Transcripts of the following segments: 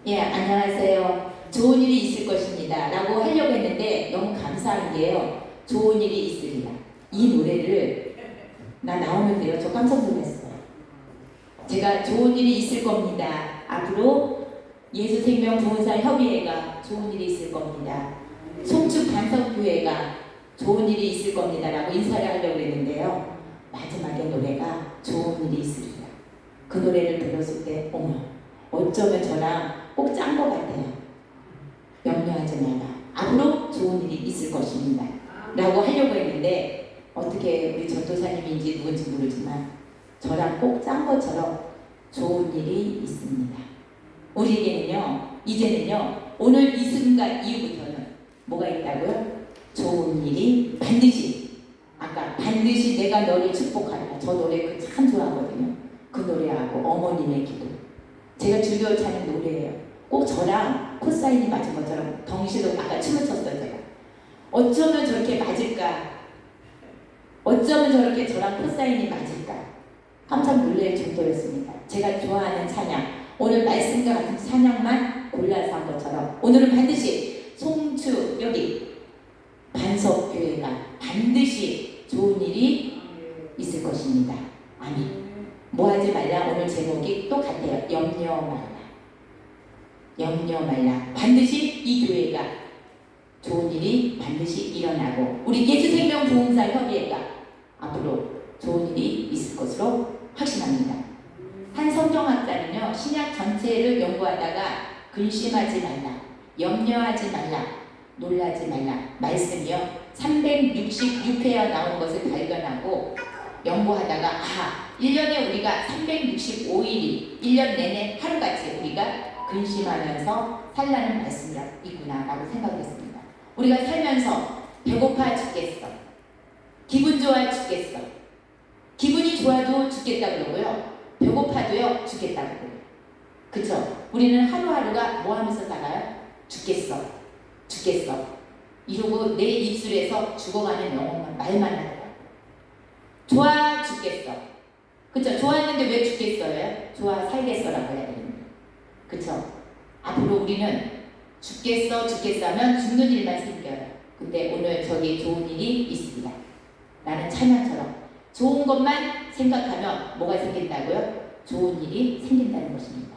예, 안녕하세요. 좋은 일이 있을 것입니다. 라고 하려고 했는데 너무 감사한 게요. 좋은 일이 있으리라. 이 노래를 나 나오는데요. 저 깜짝 놀랐어요. 제가 좋은 일이 있을 겁니다. 앞으로 예수생명 부흥사 협의회가 좋은 일이 있을 겁니다. 송축 반석교회가 좋은 일이 있을 겁니다. 라고 인사를 하려고 했는데요. 마지막에 노래가 좋은 일이 있으리라. 그 노래를 들었을 때 어머, 어쩌면 저랑 꼭 짠 것 같아요. 염려하지 마라. 앞으로 좋은 일이 있을 것입니다. 라고 하려고 했는데 어떻게 우리 전도사님인지 누군지 모르지만 저랑 꼭 짠 것처럼 좋은 일이 있습니다. 우리에게는요, 이제는요, 오늘 이 순간 이후부터는 뭐가 있다고요? 좋은 일이 반드시, 아까 반드시 내가 너를 축복하리라. 저 노래 참 좋아하거든요. 그 노래하고 어머님의 기도. 제가 즐겨 찾는 노래예요. 꼭 저랑 코사인이 맞은 것처럼 덩실도 아까 춤을 췄어요. 제가 어쩌면 저렇게 맞을까, 어쩌면 저렇게 저랑 코사인이 맞을까 깜짝 놀랄 정도였습니다. 제가 좋아하는 찬양, 오늘 말씀과 같은 찬양만 골라서 한 것처럼 오늘은 반드시 송추 여기 반석교회가 반드시 좋은 일이 있을 것입니다. 아멘. 뭐 하지 말라. 오늘 제목이 똑같아요. 염려 말라. 염려 말라. 반드시 이 교회가 좋은 일이 반드시 일어나고 우리 예수생명 부흥사 협의회가 앞으로 좋은 일이 있을 것으로 확신합니다. 한 성경학자는요, 신약 전체를 연구하다가 근심하지 말라, 염려하지 말라, 놀라지 말라 말씀이요 366회에 나온 것을 발견하고 연구하다가 1년에 우리가 365일이 1년 내내 하루같이 우리가 근심하면서 살라는 말씀이 있구나 라고 생각했습니다. 우리가 살면서 배고파 죽겠어, 기분 좋아 죽겠어, 기분이 좋아도 죽겠다 그러고요, 배고파도요 죽겠다 그러고요. 그쵸? 우리는 하루하루가 뭐 하면서 살아요? 죽겠어, 죽겠어 이러고 내 입술에서 죽어가는 영혼만 말만 하더라고요. 좋아 죽겠어. 그쵸? 좋았는데 왜 죽겠어요? 좋아 살겠어라고 해야 됩니다. 그쵸? 앞으로 우리는 죽겠어 죽겠어 하면 죽는 일만 생겨요. 근데 오늘 저기 좋은 일이 있습니다. 나는 찬양처럼 좋은 것만 생각하면 뭐가 생긴다고요? 좋은 일이 생긴다는 것입니다.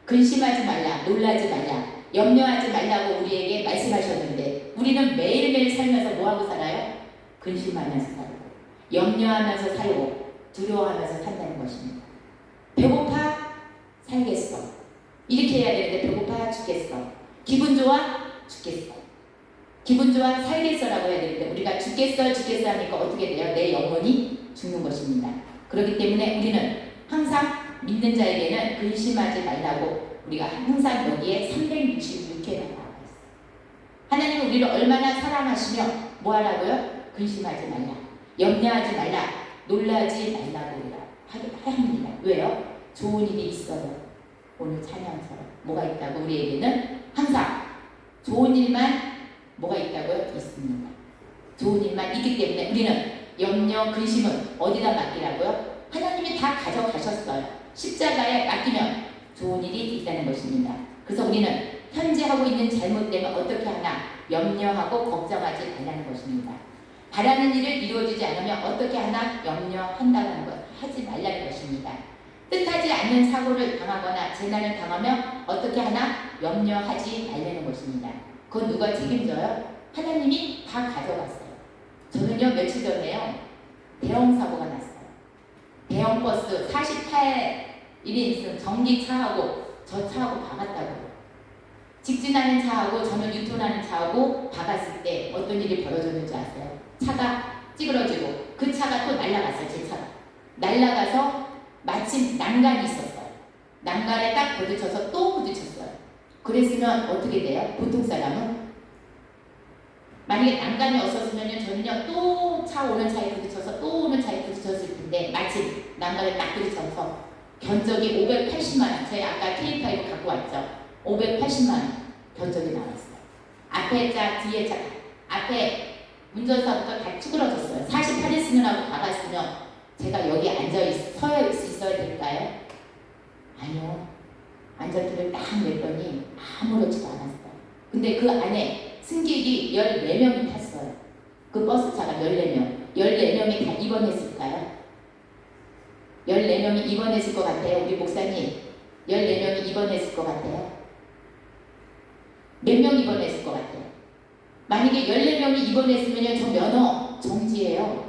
근심하지 말라, 놀라지 말라, 염려하지 말라고 우리에게 말씀하셨는데 우리는 매일매일 살면서 뭐하고 살아요? 근심하면서 살고 염려하면서 살고 두려워하면서 산다는 것입니다. 배고파? 살겠어. 이렇게 해야 되는데 배고파? 죽겠어. 기분 좋아? 죽겠어. 기분 좋아? 살겠어라고 해야 되는데 우리가 죽겠어 죽겠어 하니까 어떻게 돼요? 내 영혼이 죽는 것입니다. 그렇기 때문에 우리는 항상 믿는 자에게는 근심하지 말라고 우리가 항상 여기에 366회가 나와 있어요. 하나님은 우리를 얼마나 사랑하시며 뭐 하라고요? 근심하지 말라, 염려하지 말라, 놀라지 말라고 합니다. 왜요? 좋은 일이 있어요. 오늘 찬양처럼 뭐가 있다고 우리에게는 항상 좋은 일만 뭐가 있다고요? 있습니다. 좋은 일만 있기 때문에 우리는 염려, 근심은 어디다 맡기라고요? 하나님이 다 가져가셨어요. 십자가에 맡기면 좋은 일이 있다는 것입니다. 그래서 우리는 현재 하고 있는 잘못되면 어떻게 하나 염려하고 걱정하지 말라는 것입니다. 바라는 일을 이루어지지 않으면 어떻게 하나 염려한다는 것, 하지 말라는 것입니다. 뜻하지 않는 사고를 당하거나 재난을 당하면 어떻게 하나 염려하지 말라는 것입니다. 그건 누가 책임져요? 하나님이 다 가져갔어요. 저는요 며칠 전에요 대형 사고가 났어요. 대형 버스 48인승 전기차하고 저 차하고 박았다고요. 직진하는 차하고 저는 유턴하는 차하고 박았을 때 어떤 일이 벌어졌는지 아세요? 차가 찌그러지고 그 차가 또 날아갔어요. 제 차가 날아가서 마침 난간이 있었어요. 난간에 딱 부딪혀서 또 부딪혔어요. 그랬으면 어떻게 돼요? 보통 사람은 만약에 난간이 없었으면 저는요 또 차 오는 차에 부딪혀서 또 오는 차에 부딪혔을 텐데 마침 난간에 딱 부딪혀서 견적이 580만원, 저희 아까 K5 갖고 왔죠. 580만원 견적이 나왔어요. 앞에 차, 뒤에 차, 앞에 운전사부터 다 찌그러졌어요. 48인승이라고 박았으면 제가 여기 서 있어야 될까요? 아니요. 안전띠를 딱 냈더니 아무렇지도 않았어요. 근데 그 안에 승객이 14명이 탔어요. 그 버스차가 14명. 14명이 다 입원했을까요? 14명이 입원했을 것 같아요. 우리 목사님 14명이 입원했을 것 같아요. 몇 명 입원했을 것 같아요? 만약에 14명이 입원했으면 저 면허 정지예요.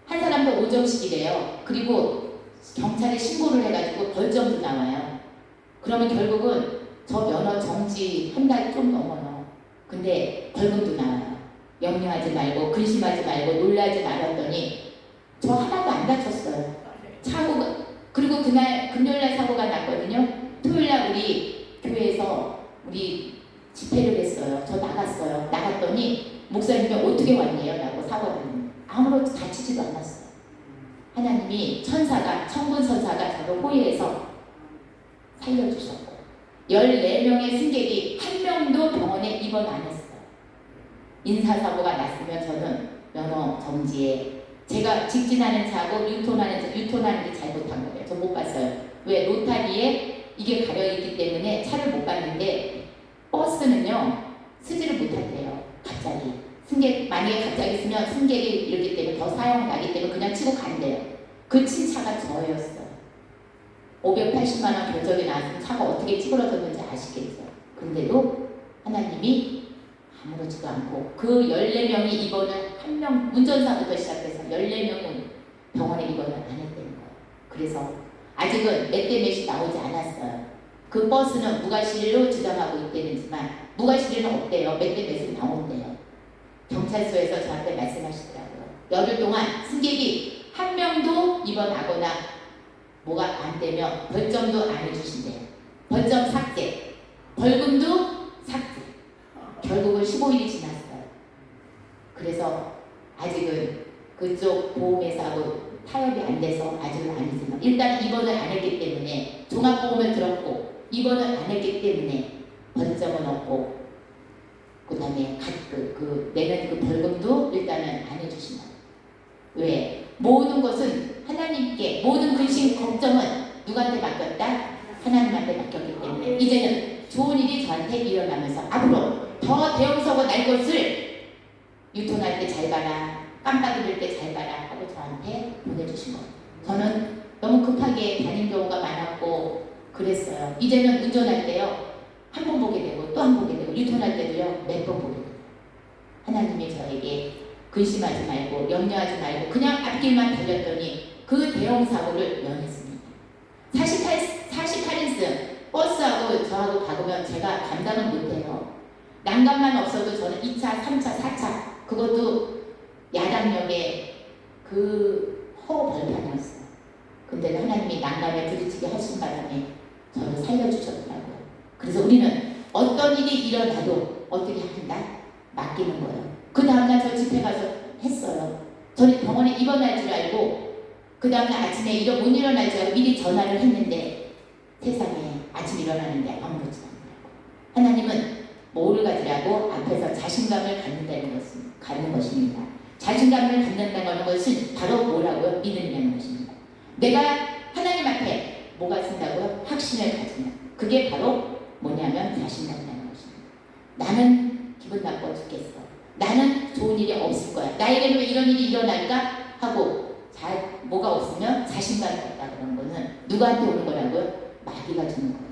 한 사람도 오정식이래요. 그리고 경찰에 신고를 해가지고 벌점도 나와요. 그러면 결국은 저 면허 정지 한 달 좀 넘어요. 근데 벌금도 나와요. 염려하지 말고 근심하지 말고 놀라지 말았더니 저 하나도 안 다쳤어요. 사고가, 그리고 그날 금요일날 사고가 났거든요. 토요일날 우리 교회에서 우리 집회를 했어요. 저 나갔어요. 나갔더니 목사님이 어떻게 왔네요? 라고 사고가 났는데 아무렇지 다치지도 않았어요. 하나님이 천군 천사가 저를 호위해서 살려주셨고 14명의 승객이 한 명도 병원에 입원 안 했어요. 인사사고가 났으면 저는 면허 정지에 제가 직진하는 차하고 유턴하는 게 잘못한 거예요. 저 못 봤어요. 왜? 로타리에 이게 가려있기 때문에 차를 못 봤는데 버스는요 쓰지를 못한대요. 갑자기 승객 만약에 갑자기 쓰면 승객이 이렇기 때문에 더 사용 나기 때문에 그냥 치고 간대요. 그 친 차가 저였어요. 580만 원 결정이 나왔으면 차가 어떻게 찌그러졌는지 아시겠죠. 근데도 하나님이 아무렇지도 않고 그 14명이 입원을 한 명 운전사부터 시작해서 14명은 병원에 입원을 안 했다는 거예요. 그래서 아직은 몇 대 몇이 나오지 않았어요. 그 버스는 무과실로 주장하고 있다는지만 무과실에는 없대요. 몇 대 몇은 나온대요. 경찰서에서 저한테 말씀하시더라고요. 열흘 동안 승객이 한 명도 입원하거나 뭐가 안 되면 벌점도 안 해주신대요. 벌점 삭제, 벌금도 삭제. 결국은 15일이 지났어요. 그래서 아직은 그쪽 보험회사하고 타협이 안 돼서 아직은 아니지만 일단 입원을 안 했기 때문에 종합보험을 들었고 입원을 안 했기 때문에 벌점은 없고 그 다음에 내는 그 벌금도 일단은 안 해주신다. 왜? 모든 것은 하나님께 모든 근심 걱정은 누구한테 맡겼다? 하나님한테 맡겼기 때문에 이제는 좋은 일이 저한테 일어나면서 앞으로 더 대형사고 날 것을 유턴할 때 잘 봐라, 깜빡이 들 때 잘 봐라 하고 저한테 보내주신 거예요. 저는 너무 급하게 다닌 경우가 많았고 그랬어요. 이제는 운전할 때요 한 번 보게 되고 또 한 번 보게 되고 유턴할 때도요 몇 번 보게 돼요. 하나님이 저에게 근심하지 말고 염려하지 말고 그냥 앞길만 달렸더니 그 대형사고를 면했습니다. 48인승 버스하고 저하고 박으면 제가 감당은 못해요. 난간만 없어도 저는 2차, 3차, 4차 그것도 야당역에 그 허벌판이었어요. 근데 하나님이 난간에 부딪히게 하신 바람에 저를 살려주셨더라고요. 그래서 우리는 어떤 일이 일어나도 어떻게 한다? 맡기는 거예요. 그 다음날 저 집회 가서 했어요. 저는 병원에 입원할 줄 알고 그 다음날 아침에 못 일어날 줄 알고 미리 전화를 했는데 세상에 아침 일어나는데 아무렇지도 않더라고요. 하나님은 뭐를 가지라고 앞에서 자신감을 갖는 것입니다. 자신감을 갖는다는 것은 바로 뭐라고요? 믿음이라는 것입니다. 내가 하나님 앞에 뭐가 쓴다고요? 확신을 가지는 그게 바로 뭐냐면 자신감이라는 것입니다. 나는 기분 나빠 죽겠어. 나는 좋은 일이 없을 거야. 나에게는 왜 이런 일이 일어날까? 하고 뭐가 없으면 자신감이 없다 그런 거는 누구한테 오는 거라고요? 마귀가 주는 거예요.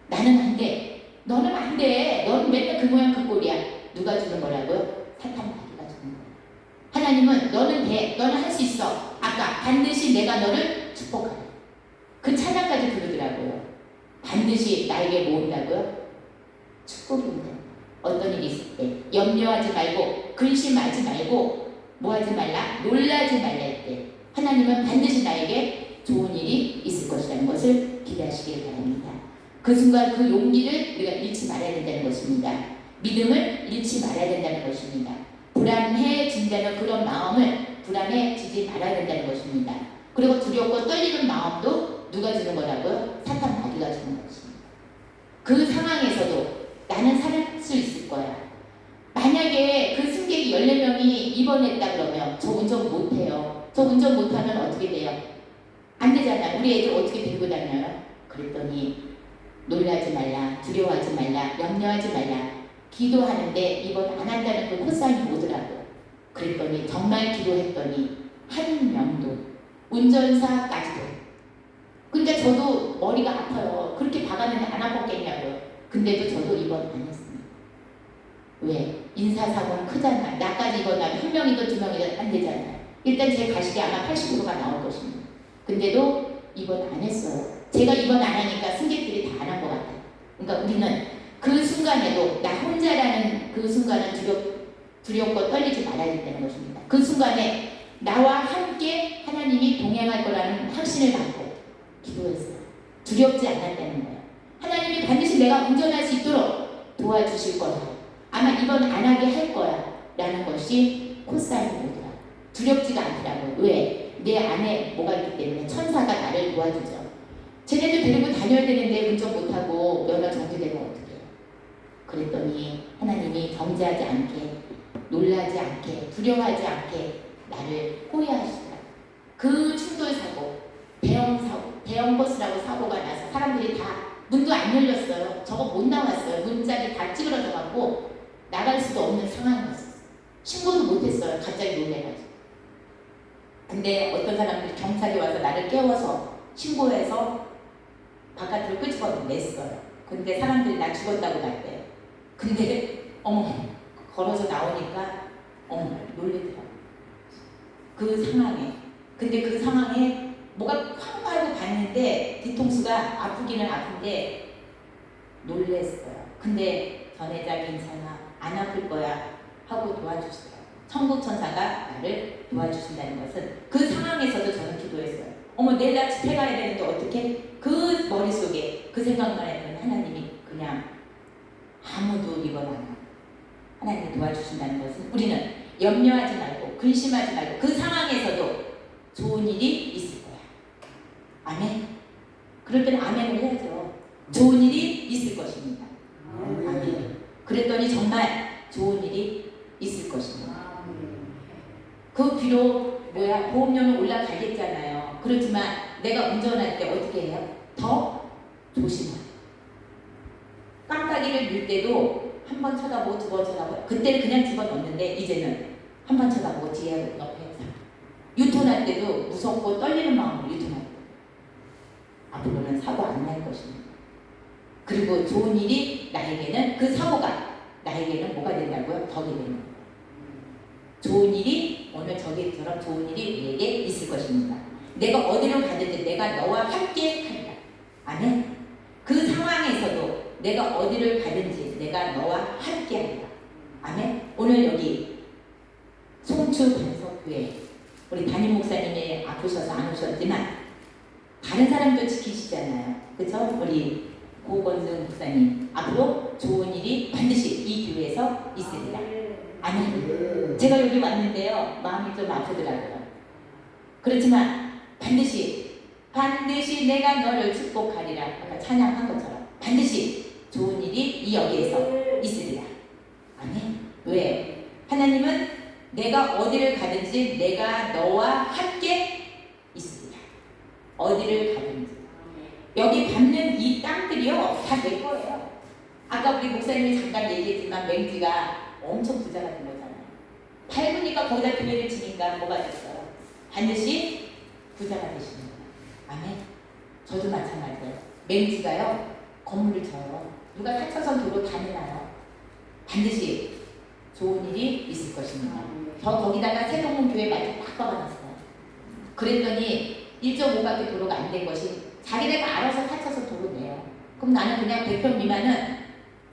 나는 안 돼. 너는 안 돼. 너는 맨날 그 모양 그 꼴이야. 누가 주는 거라고요? 사탄 마귀가 주는 거예요. 하나님은 너는 돼. 너는 할 수 있어. 아까 반드시 내가 너를 축복하래. 그 찬양까지 부르더라고요. 반드시 나에게 뭐 온다고요? 축복이 온다. 어떤 일이 있을 때 염려하지 말고 근심하지 말고 뭐 하지 말라? 놀라지 말라 할 때 하나님은 반드시 나에게 좋은 일이 있을 것이라는 것을 기대하시길 바랍니다. 그 순간 그 용기를 우리가 잃지 말아야 된다는 것입니다. 믿음을 잃지 말아야 된다는 것입니다. 불안해진다는 그런 마음을 불안해지지 말아야 된다는 것입니다. 그리고 두렵고 떨리는 마음도 누가 주는 거라고요? 사탄 마귀가 주는 것입니다. 그 상황에서도 나는 살 수 있을 거야. 만약에 그 승객이 14명이 입원했다 그러면 저 운전 못해요. 저 운전 못하면 어떻게 돼요? 안 되잖아요. 우리 애들 어떻게 들고 다녀요? 그랬더니 놀라지 말라, 두려워하지 말라, 염려하지 말라. 기도하는데 이번 안 한다는 그 콧사람이 오더라고요. 그랬더니 정말 기도했더니 한 명도, 운전사까지도. 그러니까 저도 머리가 아파요. 그렇게 박았는데 안 아팠겠냐고요. 근데도 저도 입원 안 했습니다. 왜? 인사사고는 크잖아. 나까지 입원하면 한 명이든 두 명이든 안 되잖아요. 일단 제 가식이 아마 80%가 나올 것입니다. 근데도 입원 안 했어요. 제가 입원 안 하니까 승객들이 다 안 한 것 같아요. 그러니까 우리는 그 순간에도 나 혼자라는 그 순간은 두렵고 떨리지 말아야 된다는 것입니다. 그 순간에 나와 함께 하나님이 동행할 거라는 확신을 갖고 기도했어요. 두렵지 않았다는 거예요. 하나님이 반드시 내가 운전할 수 있도록 도와주실 거다. 아마 입원 안 하게 할 거야 라는 것이 콧사람이 오더라고요. 두렵지가 않더라고요. 왜? 내 안에 뭐가 있기 때문에 천사가 나를 도와주죠. 쟤네들 데리고 다녀야 되는데 운전 못하고 면허 정지되면 어떡해요? 그랬더니 하나님이 정지하지 않게, 놀라지 않게, 두려워하지 않게 나를 호위하시더라고요. 그 충돌사고, 대형버스라고 사고가 나서 사람들이 다 문도 안 열렸어요. 저거 못 나왔어요. 문짝이 다 찌그러져 갖고 나갈 수도 없는 상황이었어요. 신고도 못했어요. 갑자기 놀래가지고. 근데 어떤 사람들이 경찰이 와서 나를 깨워서 신고해서 바깥으로 끄집어 냈어요. 근데 사람들이 나 죽었다고 났대요. 근데 어머, 걸어서 나오니까 어머, 놀래더라고요. 그 상황에. 근데 그 상황에 뭐가 쾅 하고 봤는데 뒤통수가 아프기는 아픈데 놀랬어요. 근데 전혜자 괜찮아, 안 아플 거야 하고 도와주시더라고요. 천국 천사가 나를 도와주신다는 것은 그 상황에서도 저는 기도했어요. 어머, 내일 나 집에 가야 되는데 어떻게? 그 머릿속에 그 생각만 했더니 하나님이 그냥 아무도 이걸 안 하고 하나님이 도와주신다는 것은 우리는 염려하지 말고 근심하지 말고 그 상황에서도 좋은 일이 있을 거야. 아멘. 그럴 때는 아멘을 해야죠. 좋은 일이 있을 것입니다. 아멘. 그랬더니 정말 좋은 일이 있을 것입니다. 그 비록 보험료는 올라가겠잖아요. 그렇지만 내가 운전할 때 어떻게 해요? 더 조심해요. 깜빡이를 밀 때도 한 번 쳐다보고 두 번 쳐다보고, 그때는 그냥 집어넣는데 이제는 한 번 쳐다보고 뒤에 옆에서 유턴할 때도 무섭고 떨리는 마음으로 유턴할 거예요. 앞으로는 사고 안 날 것입니다. 그리고 좋은 일이 나에게는, 그 사고가 나에게는 뭐가 된다고요? 덕이 되는 거예요. 좋은 일이, 오늘 저기처럼 좋은 일이 우리에게 있을 것입니다. 내가 어디로 가든지 내가 너와 함께 하리라. 아멘. 그 상황에서도 내가 어디를 가든지 내가 너와 함께 하리라. 아멘. 오늘 여기 송추 반석교회 우리 담임 목사님이 아프셔서 안 오셨지만 다른 사람도 지키시잖아요. 그렇죠? 우리 고건승 목사님, 앞으로 좋은 일이 반드시 이 교회에서 있으리라. 아멘. 제가 여기 왔는데요, 마음이 좀 아프더라고요. 그렇지만 반드시 내가 너를 축복하리라. 아까 찬양한 것처럼 반드시 좋은 일이 이 여기에서 있으리라. 아멘. 왜? 하나님은 내가 어디를 가든지 내가 너와 함께 있으리라. 어디를 가든지. 여기 밟는 이 땅들이요, 다 내 거예요. 아까 우리 목사님이 잠깐 얘기했지만 맹지가 엄청 부자가 된 거잖아요. 밟으니까 거기다 교회를 지니까 뭐가 됐어요? 반드시 부자가 되시는 거예요. 아멘. 저도 마찬가지예요. 맹지가요, 건물을 져요. 누가 4차선 도로 다 내놔요. 반드시 좋은 일이 있을 것입니다. 저 거기다가 세동문 교회 마저 딱 박아놨어요. 그랬더니 1.5바퀴 도로가 안 된 것이 자기네가 알아서 4차선 도로 내요. 그럼 나는 그냥 100평 미만은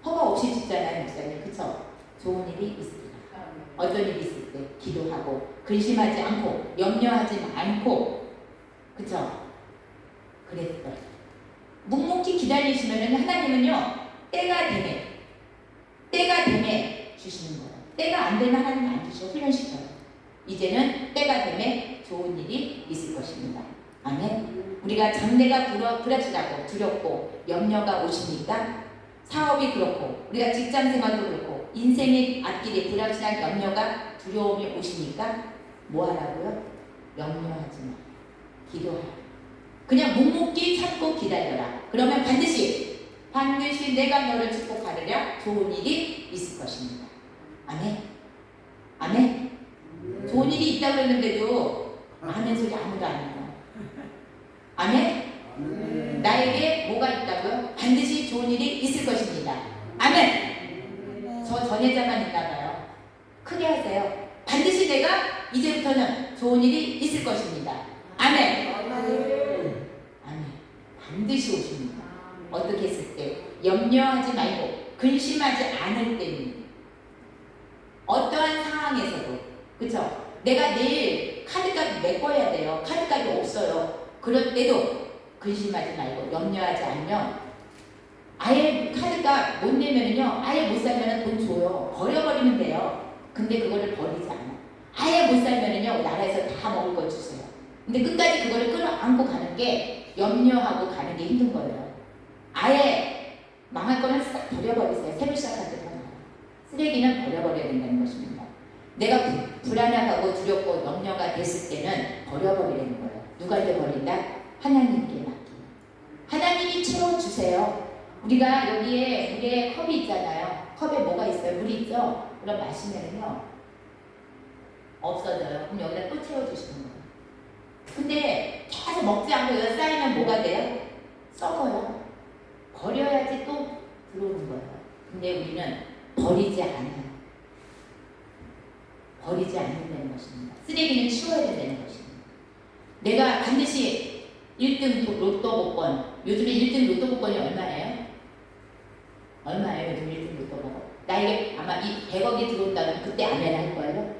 허가 없이 짓잖아요, 목사님. 그쵸? 좋은 일이 있습니다. 어떤 일이 있을 때 기도하고 근심하지 않고 염려하지 않고, 그쵸? 그랬어요. 묵묵히 기다리시면 하나님은요, 때가 되매 주시는 거예요. 때가 안 되면 하나님 안 주셔. 훈련시켜요. 이제는 때가 되매 좋은 일이 있을 것입니다. 아멘. 우리가 장래가 불확실하고 두렵고 염려가 오십니까? 사업이 그렇고 우리가 직장 생활도 그렇고 인생의 앞길에 불확실한 염려가 두려움이 오십니까? 뭐 하라고요? 염려하지 마. 기도하라. 그냥 묵묵히 참고 기다려라. 그러면 반드시 반드시 내가 너를 축복하리라. 좋은 일이 있을 것입니다. 아멘. 아멘. 좋은 일이 있다고 그랬는데도 아멘 소리 아무도 안 해요. 아멘. 나에게 뭐가 있다고요? 반드시 좋은 일이 있을 것입니다. 아멘. 저 전혜자만 있나봐요. 크게 하세요. 반드시 내가 이제부터는 좋은 일이 있을 것입니다. 아멘. 아멘. 반드시 오십니다. 어떻게 했을 때? 염려하지 말고 근심하지 않을 때입니다. 어떠한 상황에서도, 그쵸? 내가 내일 카드값 메꿔야 돼요. 카드값이 없어요. 그럴 때도 근심하지 말고 염려하지 않으면, 아예 카드값 못 내면은요, 아예 못 살면은 돈 줘요. 버려버리면 돼요. 근데 그거를 버리지 않아. 아예 못 살면은요, 나라에서 다 먹을 거 주세요. 근데 끝까지 그거를 끌어안고 가는 게, 염려하고 가는 게 힘든 거예요. 아예 망할 거는 싹 버려버리세요. 새로 시작할 때 더 나아요. 쓰레기는 버려버려야 된다는 것입니다. 내가 불안하고 두렵고 염려가 됐을 때는 버려버리는 거예요. 누구한테 버린다? 하나님께 맡기는. 하나님이 채워주세요. 우리가 여기에 물에 컵이 있잖아요. 컵에 뭐가 있어요? 물이 있죠? 그럼 마시면요 없어져요. 그럼 여기다 또 채워주시는 거예요. 근데 계속 먹지 않고 여기다 쌓이면 뭐가 돼요? 썩어요. 버려야지 또 들어오는 거예요. 근데 우리는 버리지 않아요. 버리지 않는다는 것입니다. 쓰레기는 치워야 된다는 것입니다. 내가 반드시 1등 로또 복권, 요즘에 1등 로또 복권이 얼마예요? 얼마예요? 요즘 1등 로또 복권? 나에게 아마 이 100억이 들어온다면 그때 아멘 할 거예요?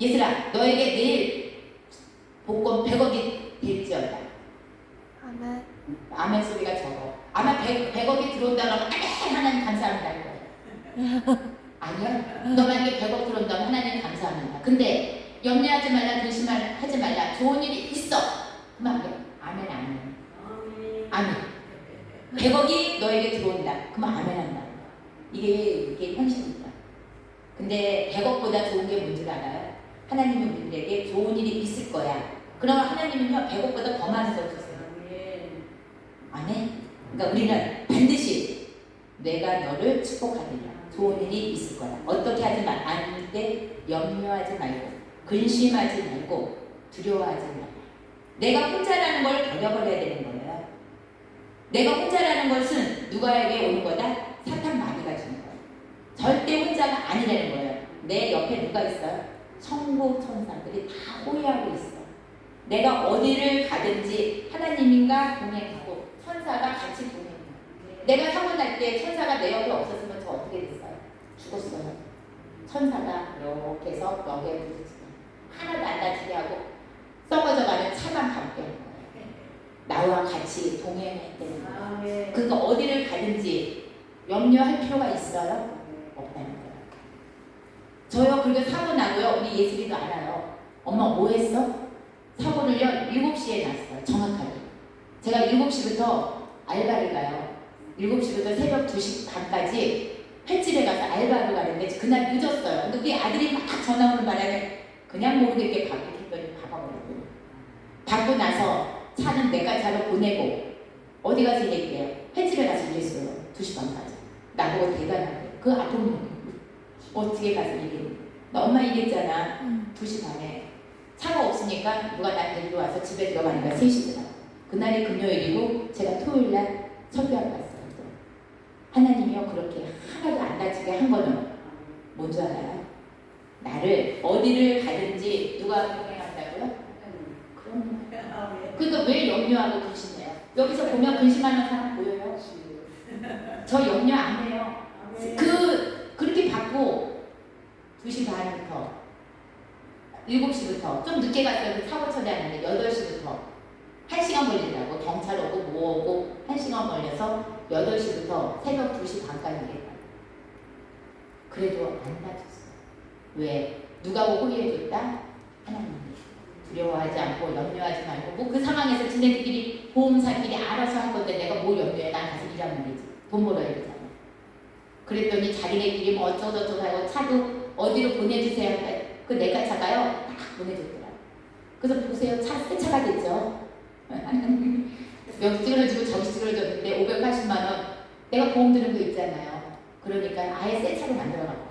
얘들아, 너에게 내일 복권 100억이 될지어다. 아멘. 아멘 소리가 적어. 아마 100억이 들어온다면 아멘 하나님 감사합니다 할 거예요. 아니요. 너 만약에 100억 들어온다면 하나님 감사합니다. 근데 염려하지 말라, 근심하지 말라. 좋은 일이 있어. 그러면 아멘 아멘. 아멘. 100억이 너에게 들어온다. 그러면 아멘 한다. 이게 현실입니다. 근데 100억보다 좋은 게 뭔지 알아요? 하나님은 우리에게 좋은 일이 있을 거야. 그러면 하나님은요 100억보다 더 많은 걸 주세요. 아멘. 그러니까 우리는 반드시 내가 너를 축복하리라. 좋은 일이 있을 거야. 어떻게 하지 않을 때 염려하지 말고 근심하지 말고 두려워하지 말고. 내가 혼자라는 걸 버려버려야 되는 거예요. 내가 혼자라는 것은 누가에게 오는 거다? 사탄 마귀가 주는 거예요. 절대 혼자가 아니라는 거예요. 내 옆에 누가 있어요? 천국 천사들이 다 호위하고 있어. 내가 어디를 가든지 하나님인가 동행하고 천사가 같이 동행해요. 내가 사고 날 때 천사가 내 옆에 없었으면 저 어떻게 됐어요? 죽었어요. 천사가 이렇게 해서 벽에 부딪히고 하나도 안 다치게 하고 썩어져가는 차만 감게 하는 거예요. 나와 같이 동행했다는 거예요. 그러니까 어디를 가든지 염려할 필요가 있어요? 없다는 거예요. 저요, 그리고 사고 나고요. 우리 예슬이도 알아요. 엄마 뭐 했어? 사고를요 7시에 났어요. 정확하게. 제가 7시부터 알바를 가요. 7시부터 새벽 2시 반까지 횟집에 가서 알바를 가는데 그날 늦었어요. 근데 우리 아들이 막 전화 오는 바람에 그냥 모르게 박했더니 박아버렸어요. 받고 나서 차는 내가 차로 보내고 어디 가서 얘기해요? 횟집에 가서 일했어요. 2시 반까지. 나보고 대단하게. 그 아픈 놈이 어떻게 가서 얘기해? 나 엄마 얘기했잖아. 2시 반에. 차가 없으니까 누가 날 데리러 와서 집에 들어가니까 3시더라고. 그날이 금요일이고 제가 토요일날 설교하러 갔어요. 하나님이요 그렇게 하나도 안 다치게 한 거는 뭔지 알아요? 나를 어디를 가든지 누가 동행한다고요? 그럼 그러니까 왜 염려하고 근심해요? 여기서 보면 근심하는 사람 보여요? 저 염려 안 해요. 그렇게 받고 2시 반부터 7시부터 좀 늦게 갔어요. 사고 처리하는데 8시부터 1시간 걸리더라고. 경찰 오고 뭐 오고 1시간 걸려서 8시부터 새벽 2시 반까지 일했다. 그래도 안 다쳤어. 왜? 누가 보고 호의해줬다? 하나님이. 두려워하지 않고 염려하지 말고 뭐 그 상황에서 지네들끼리 보험사끼리 알아서 할 건데 내가 뭘 염려해. 난 가서 일하면 되지. 돈 벌어야 되잖아. 그랬더니 자기네끼리 뭐 어쩌고저쩌고 하고 차도 어디로 보내주세요. 그 내가 차가요 딱 보내줬더라. 그래서 보세요. 새 차가 됐죠. 몇 여기 찌그러지고 저기 찌그러졌는데 580만 원 내가 보험 드는 거 있잖아요. 그러니까 아예 새 차로 만들어갖고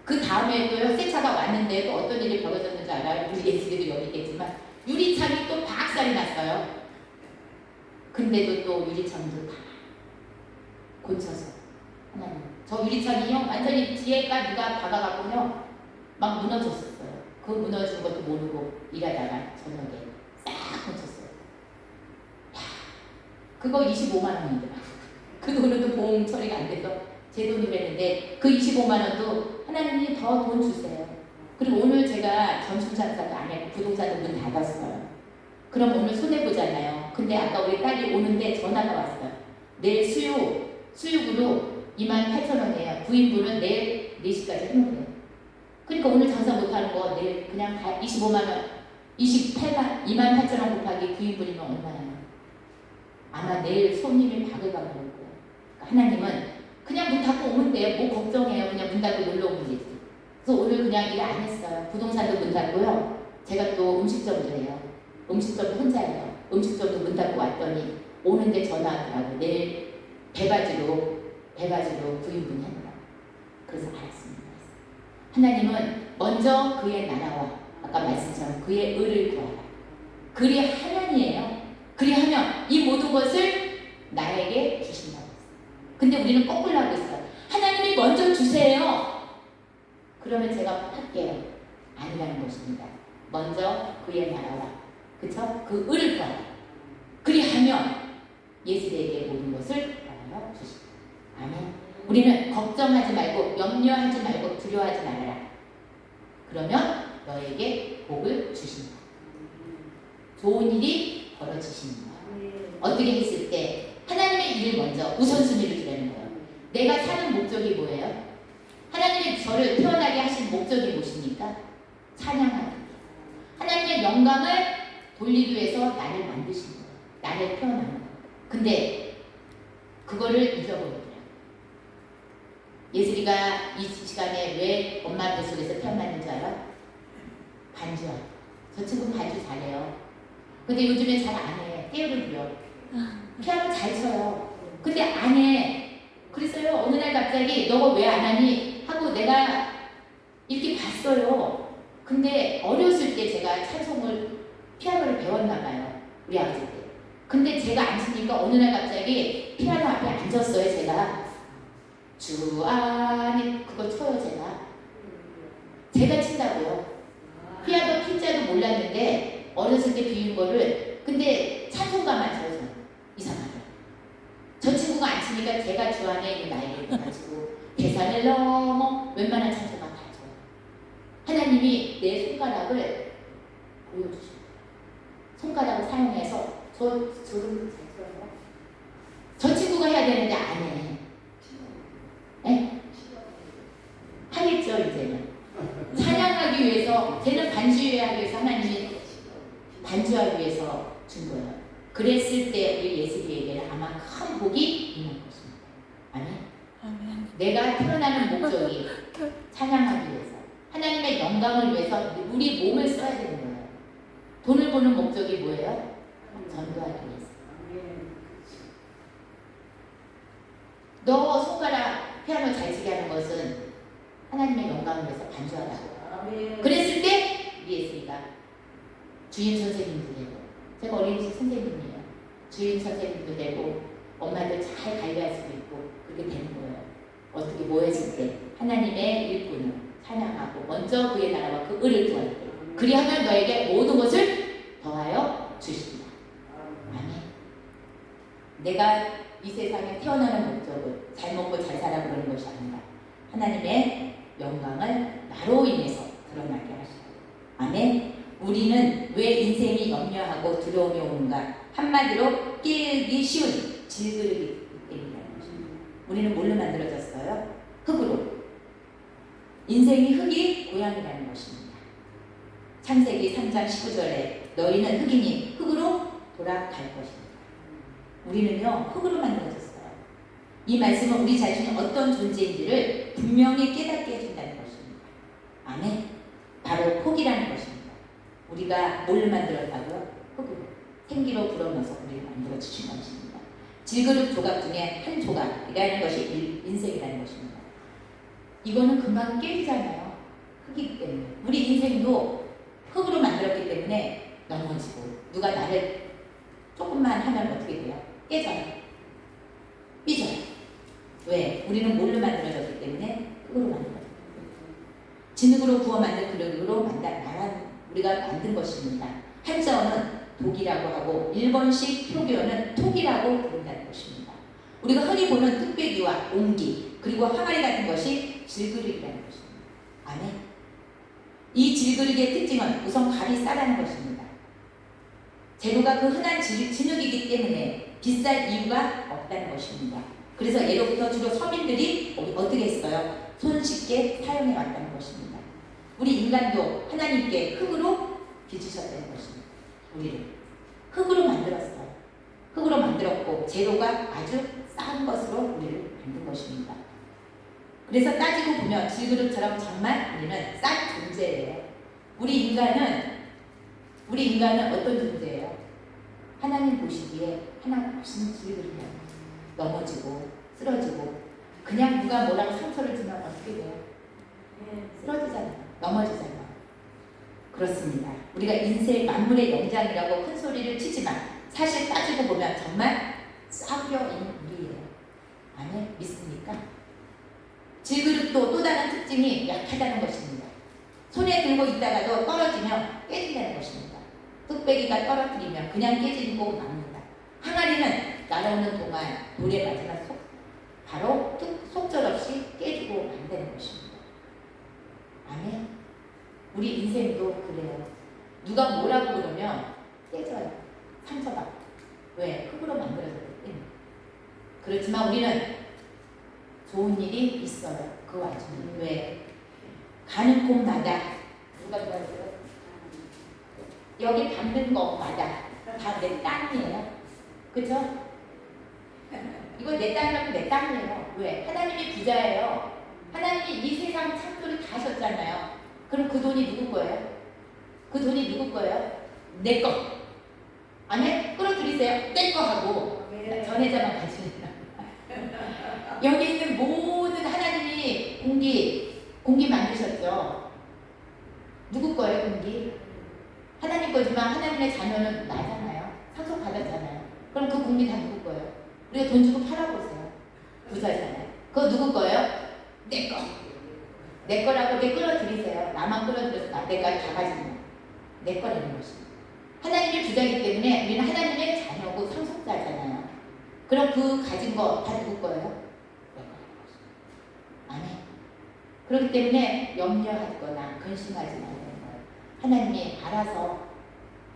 그 다음에 또요 새 차가 왔는데 또 어떤 일이 벌어졌는지 알아요? 우리 예수님도 여기 있겠지만 유리창이 또 박살이 났어요. 근데도 또 유리창도 다 고쳐서 하나님 저 유리창이요 완전히 뒤에가 누가 박아갖고요 막 무너졌었어요. 그 무너진 것도 모르고 일하다가 저녁에 싹 고쳤어요. 야, 그거 25만 원이더라. 그 돈은 또 보험 처리가 안 돼서 제 돈으로 했는데 그 25만 원도 하나님이 더 돈 주세요. 그리고 오늘 제가 전수장사도 안 했고 부동산도 문 닫았어요. 그럼 오늘 손해보잖아요. 근데 아까 우리 딸이 오는데 전화가 왔어요. 내일 수육으로 28,000원이에요. 9인분은 내일 4시까지 해놓으래요. 그러니까 오늘 장사 못하는 거 내일 그냥 다 25만원 28만 28,000원 곱하기 9인분이면 얼마예요? 아마 내일 손님이 박을 박을 거예요. 그러니까 하나님은 그냥 문 닫고 오면 돼요. 뭐 걱정해요. 그냥 문 닫고 놀러 오면 되지. 그래서 오늘 그냥 일 안 했어요. 부동산도 문 닫고요. 제가 또 음식점도 해요. 음식점도 혼자예요. 음식점도 문 닫고 왔더니 오는데 전화하더라고. 내일 배바지로 9인분 해놓으라. 그래서 알았습니다. 하나님은 먼저 그의 나라와 아까 말씀처럼 그의 의를 구하라. 그리하면이에요. 그리하면 이 모든 것을 나에게 주신다고 했어요. 근데 우리는 거꾸로 하고 있어요. 하나님이 먼저 주세요. 그러면 제가 할게요. 아니라는 것입니다. 먼저 그의 나라와 그쵸? 그 의를 구하라. 그리하면 예수에게 모든 것을 더하여 주신다. 아멘. 우리는 걱정하지 말고 염려하지 말고 두려워하지 말아라. 그러면 너에게 복을 주신다. 좋은 일이 벌어지십니다. 어떻게 했을 때 하나님의 일을 먼저 우선순위를 두라는 거예요. 내가 사는 목적이 뭐예요? 하나님이 저를 태어나게 하신 목적이 무엇입니까? 찬양하기. 하나님의 영광을 돌리기 위해서 나를 만드신 거예요. 나를 태어난 거예요. 근데 그거를 잊어버리더라고요. 예슬이가 이 시간에 왜 엄마 뱃속에서 태어났는 줄 알아? 반주야. 저 친구는 반주 잘해요. 근데 요즘에 잘 안 해. 떼어를 부려. 피아노 잘 쳐요. 근데 안 해. 그랬어요. 어느 날 갑자기 너가 왜 안 하니? 하고 내가 이렇게 봤어요. 근데 어렸을 때 제가 찬송을 피아노를 배웠나 봐요. 우리 아버지 때. 근데 제가 안 치니까 어느 날 갑자기 피아노 앞에 앉았어요. 제가 주 안에 그거 쳐요. 제가 친다고요. 피아노 P자도 몰랐는데 어렸을 때 비운 거를 근데 찬송가만 쳐서 이상하게 저 친구가 안 치니까 제가 주 안에 있는 나이를 가지고 계산을 넘어 웬만한 찬송가 다 쳐요. 하나님이 내 손가락을 보여주셔요. 손가락을 사용해서 저를 잘 쳐요. 저 친구가 해야 되는데 안 해. 네? 하겠죠 이제는. 찬양하기 위해서 쟤는 반주하기 위해서 하나님이 반주하기 위해서 준 거예요. 그랬을 때 우리 예수님에게는 아마 큰 복이 있는 것입니다. 아멘. 내가 태어나는 목적이 찬양하기 위해서 하나님의 영광을 위해서 우리 몸을 써야 되는 거예요. 돈을 버는 목적이 뭐예요? 전도하기 위해서. 너 손가락 피아노 잘 치게 하는 것은 하나님의 영광을 위해서 반주하라고. 그랬을 때 예수가 주임 선생님도 되고 제가 어린이집 선생님이에요. 주임 선생님도 되고 엄마들 잘 관리할 수도 있고 그렇게 되는 거예요. 어떻게 모였을 때 하나님의 일꾼을 찬양하고 먼저 그의 나라와 그 의를 구할 때 그리하면 너에게 모든 것을 더하여 주신다. 아멘. 내가 이 세상에 태어나는 목적은 잘 먹고 잘 살아 그러는 것이 아니라 하나님의 영광을 나로 인해서 드러나게 하시고 아멘. 우리는 왜 인생이 염려하고 두려움이 오는가? 한마디로 깨우기 쉬운 질그릇이기 때문이라는 것입니다. 우리는 뭘로 만들어졌어요? 흙으로. 인생이 흙이 고향이라는 것입니다. 창세기 3장 19절에 너희는 흙이니 흙으로 돌아갈 것입니다. 우리는요 흙으로 만들어졌어요. 이 말씀은 우리 자신이 어떤 존재인지를 분명히 깨닫게 해준다는 것입니다. 아멘. 바로 흙이라는 것입니다. 우리가 뭘 만들었다고요? 흙으로 생기로 불어넣어서 우리를 만들었다. 만들어 주신 것입니다. 질그릇 조각 중에 한 조각이라는 것이 인생이라는 것입니다. 이거는 금방 깨지잖아요. 흙이기 때문에. 우리 인생도 흙으로 만들었기 때문에 넘어지고 누가 나를 조금만 하면 어떻게 돼요? 깨져요. 삐져요. 왜? 우리는 뭘로 만들어졌기 때문에 흙으로 만들어졌어요. 진흙으로 구워 만든 그릇으로 우리가 만든 것입니다. 한자어는 독이라고 하고 일본식 표기어는 톡이라고 부른다는 것입니다. 우리가 흔히 보는 뚝배기와 옹기 그리고 항아리 같은 것이 질그릇이라는 것입니다. 아멘. 이 질그릇의 특징은 우선 갈이 싸다는 것입니다. 재료가 그 흔한 진흙이기 때문에 비쌀 이유가 없다는 것입니다. 그래서 예로부터 주로 서민들이 어떻게 했어요? 손쉽게 사용해 왔다는 것입니다. 우리 인간도 하나님께 흙으로 빚으셨다는 것입니다. 우리를 흙으로 만들었어요. 흙으로 만들었고 재료가 아주 싼 것으로 우리를 만든 것입니다. 그래서 따지고 보면 질그릇처럼 정말 우리는 싼 존재예요. 우리 인간은 어떤 존재예요? 하나님 보시기에 하나 없는 질그릇이에요. 넘어지고 쓰러지고 그냥 누가 뭐라고 상처를 주면 어떻게 돼요? 쓰러지잖아요. 넘어지잖아요. 그렇습니다. 우리가 인생 만물의 영장이라고 큰 소리를 치지만 사실 따지고 보면 정말 썩여 있는 우리예요. 아멘? 믿습니까? 질그릇도 또 다른 특징이 약하다는 것입니다. 손에 들고 있다가도 떨어지면 깨진다는 것입니다. 뚝배기가 떨어뜨리면 그냥 깨지고 맙니다. 항아리는 날아오는 동안 돌에 맞으면 바로 속절없이 깨지고 만다는 것입니다. 아멘. 우리 인생도 그래요. 누가 뭐라고 그러면 깨져요. 상처받고. 왜? 흙으로 만들어졌기 때문에. 그렇지만 우리는 좋은 일이 있어요. 그 와중에. 왜? 가는 곳마다 누가 도와줘요? 여기 밟는 것마다 다 내 땅이에요. 그죠? 이거 내 땅이라고 내 땅이에요. 왜? 하나님이 부자예요. 하나님이 이 세상 창조를 다 하셨잖아요. 그럼 그 돈이 누구 거예요? 그 돈이 누구 거예요? 내 거. 아멘? 끌어들이세요. 내 거 하고 전혜자만 가지는 여기 있는 모든 하나님이 공기 만드셨죠. 누구 거예요, 공기? 하나님 거지만 하나님의 자녀는 나잖아요. 상속 받았잖아요. 그럼 그 공기 다 누구 거예요? 우리가 돈 주고 팔아보세요. 부자잖아요. 그거 누구 거예요? 내 거. 내 거라고 이렇게 끌어들이세요. 나만 끌어들여서 내가 다 가지는 내 거라는 것입니다. 하나님이 부자이기 때문에 우리는 하나님의 자녀고 상속자잖아요. 그럼 그 가진 거 다 누구 거예요? 내 거라는 것입니다. 아멘. 그렇기 때문에 염려하거나 근심하지 말라는 거예요. 하나님이 알아서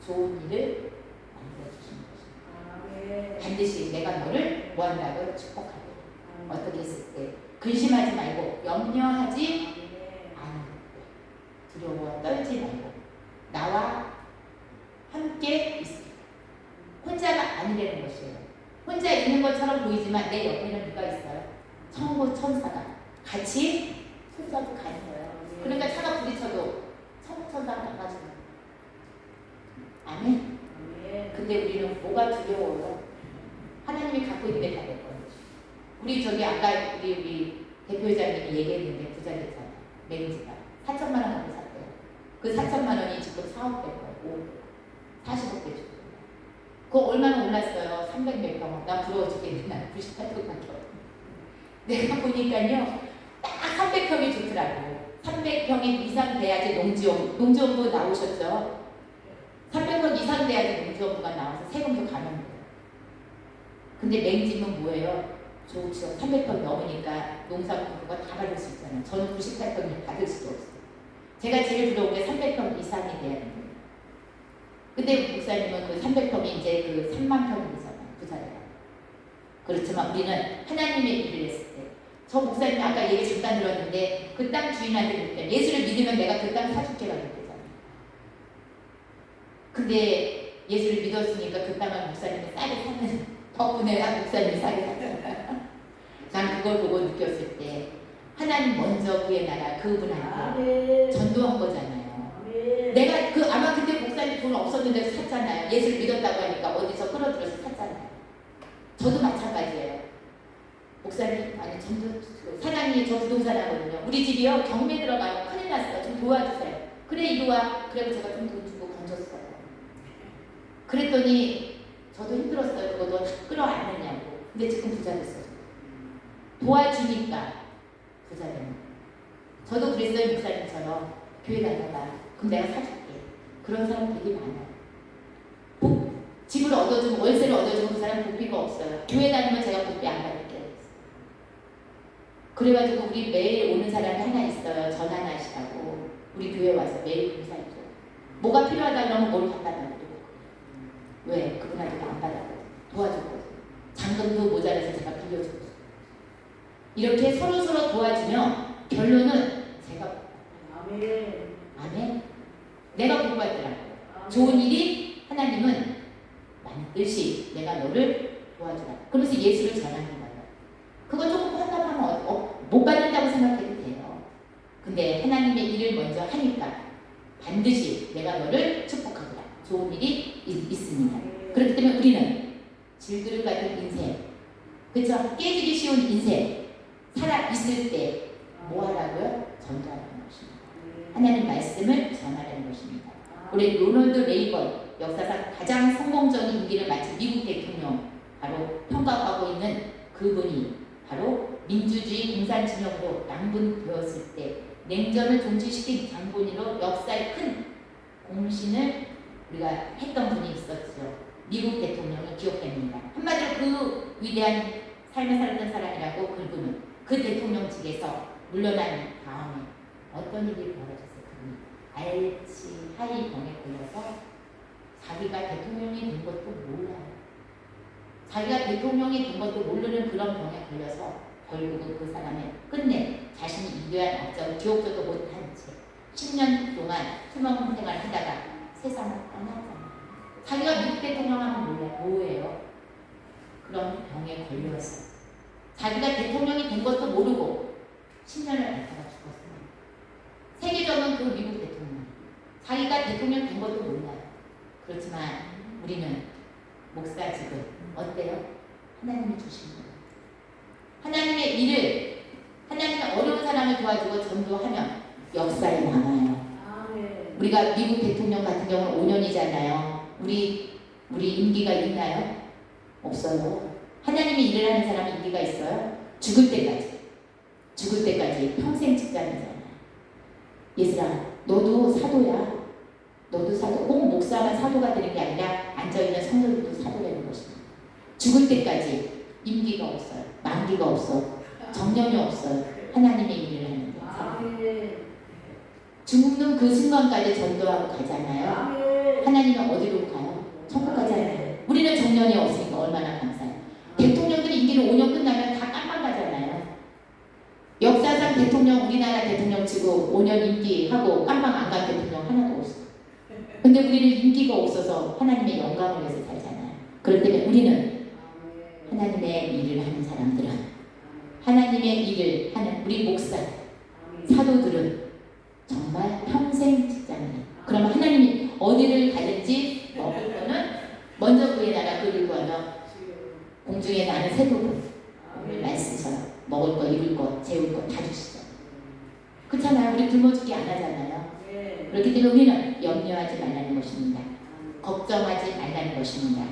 좋은 일을 만들어주시는 것입니다. 반드시 내가 너를 뭐한다고 축복하고 어떻게 했을 때 근심하지 말고 염려하지 않고 두려워 떨지 말고 나와 함께 있습니다. 혼자가 아니라는 것이에요. 혼자 있는 것처럼 보이지만 내 옆에는 누가 있어요? 천고 천사가 같이 손잡고 가는 거예요. 그러니까 차가 부딪혀도 천사가 나가지고 아멘. 근데 우리는 뭐가 두려워요? 하나님이 갖고 있는 게 다 될 거예요. 우리 저기 아까 우리 대표회장님이 얘기했는데 부자 됐잖아요. 매니지가 4천만 원 갖고 샀대요. 그 4천만 원이 지금 4억 될 거예요. 40억 대 주고. 그거 얼마나 올랐어요? 300몇 평. 나 부러워 죽겠는데 난 98평밖에 없어. 내가 보니까요. 딱 300평이 좋더라고. 300평이 이상 돼야지 농지원부 나오셨죠? 300평 이상 돼야지 농지원부가 나와서 세금도 가는 거예요. 근데 맹집은 뭐예요? 좋죠. 300평 넘으니까 농사꾼 다 받을 수 있잖아요. 저는 98평이 받을 수도 없어요. 제가 제일 부러운 게 300평 이상이 돼야 되는 거예요. 근데 목사님은 그 300평이 이제 그 3만 평이잖아요. 부자예요. 그렇지만 우리는 하나님의 일을 했을 때, 저 목사님 아까 얘기 잠깐 들었는데 그 땅 주인한테 예수를 믿으면 내가 그 땅 사줄게라고 했잖아요. 근데 예수를 믿었으니까 그 땅을 목사님이 싸게 사는 덕분에 목사님이 싸게 샀잖아요. 난 그걸 보고 느꼈을 때 하나님 먼저 그의 나라 그분한테 전도한 거잖아요. 내가 아마 그때 목사님 돈 없었는데 샀잖아요. 예수를 믿었다고 하니까 어디서 끌어들여서 샀잖아요. 저도 마찬가지예요. 목사님, 아니 전도 사장님이 저 부동산 하거든요. 우리 집이요 경매 들어가요. 큰일 났어요. 좀 도와주세요. 그래 이리 와. 그래서 제가 좀 돈 주고 건졌어요. 그랬더니 저도 힘들었어요. 그거 너 끌어안느냐고. 근데 지금 부자 됐어요. 도와주니까 부자 되는 거예요. 저도 그랬어요. 목사님처럼 교회 다녀봐. 그럼 내가 사줄게. 그런 사람 되게 많아요. 집을 얻어주면 월세를 얻어주면 그 사람 복비가 없어요. 교회 다니면 제가 복비 안 받을게요. 그래가지고 우리 매일 오는 사람이 하나 있어요. 전환하시라고. 우리 교회 와서 매일 봉사해줘. 뭐가 필요하다 그러면 뭘 갖다 놔도 왜? 그분한테 안 받았거든. 도와줬거든. 잔금도 모자라서 제가 빌려줬거든. 이렇게 서로서로 도와주면 결론은 제가 아멘. 내가 복 받더라고. 좋은 일이 하나님은 반드시 내가 너를 도와주라. 그래서 예수를 전하는 거예요. 그거 조금 헌납하면 못 받는다고 생각해도 돼요. 근데 하나님의 일을 먼저 하니까 반드시 내가 너를 축복하리라. 좋은 일이 있습니다. 그렇기 때문에 우리는 질그릇 같은 인생, 그렇죠? 깨지기 쉬운 인생 살아 있을 때 뭐 하라고요? 전도하는 것입니다. 하나님 말씀을 전하라는 것입니다. 우리 로널드 레이건 역사상 가장 성공적인 임기를 마친 미국 대통령 바로 평가하고 있는 그분이 바로 민주주의 공산진영으로 양분되었을 때 냉전을 종식시킨 장본인으로 역사에 큰 공신을 우리가 했던 분이 있었죠. 미국 대통령이 기억됩니다. 한마디로 그 위대한 삶을 살았던 사람이라고 그분은 그 대통령직에서 물러난 다음에 어떤 일이 벌어졌어요? 그분이 알츠하이머에 걸려서 자기가 대통령이 된 것도 몰라요. 자기가 대통령이 된 것도 모르는 그런 병에 걸려서 결국은 그 사람의 끝내 자신이 이교한 업적을 기억조도 못한 채 10년 동안 투명 생활을 하다가 세상을 떠났잖아요. 자기가 미국 대통령 하면 뭐예요? 그런 병에 걸려서 자기가 대통령이 된 것도 모르고 10년을 앓다가 죽었어요. 세계적인 그 미국 대통령 자기가 대통령 된 것도 몰라요. 그렇지만 우리는 목사직은 어때요? 하나님이 주신 거예요. 하나님의 일을 하나님의 어려운 사람을 도와주고 전도하면 역사에 남아요. 우리가 미국 대통령 같은 경우는 5년이잖아요. 우리 임기가 있나요? 없어요. 하나님이 일을 하는 사람이 임기가 있어요? 죽을 때까지 평생 직장이잖아요. 얘들아, 너도 사도야. 너도 사도. 꼭 목사가 사도가 되는 게 아니라 앉아있는 성도들도 사도 되는 것입니다. 죽을 때까지 임기가 없어요. 만기가 없어. 정년이 없어요. 하나님의 일을 하는데. 죽는 그 순간까지 전도하고 가잖아요. 하나님은 어디로 가요? 천국 가잖아요. 우리는 정년이 없으니까 얼마나 감사해요. 대통령들이 임기는 5년 끝나면 다 깜빵 가잖아요. 역사상 대통령, 우리나라 대통령 치고 5년 임기하고 깜빵 안 간 대통령 하나도 없어요. 근데 우리는 임기가 없어서 하나님의 영광을 위해서 살잖아요. 그렇기 때문에 우리는 하나님의 일을 하는 사람들은 하나님의 일을 하는 우리 목사, 사도들은 정말 평생 직장이에요. 그러면 하나님이 어디를 가든지 먹을 거는 먼저 그의 나라 그를 구하며 공중에 나는 새도를 오늘 말씀처럼 먹을 거, 입을 거, 재울 거 다 주시죠. 그렇잖아요. 우리 굶어 죽기 안 하잖아요. 그렇기 때문에 우리는 염려하지 말라는 것입니다. 걱정하지 말라는 것입니다.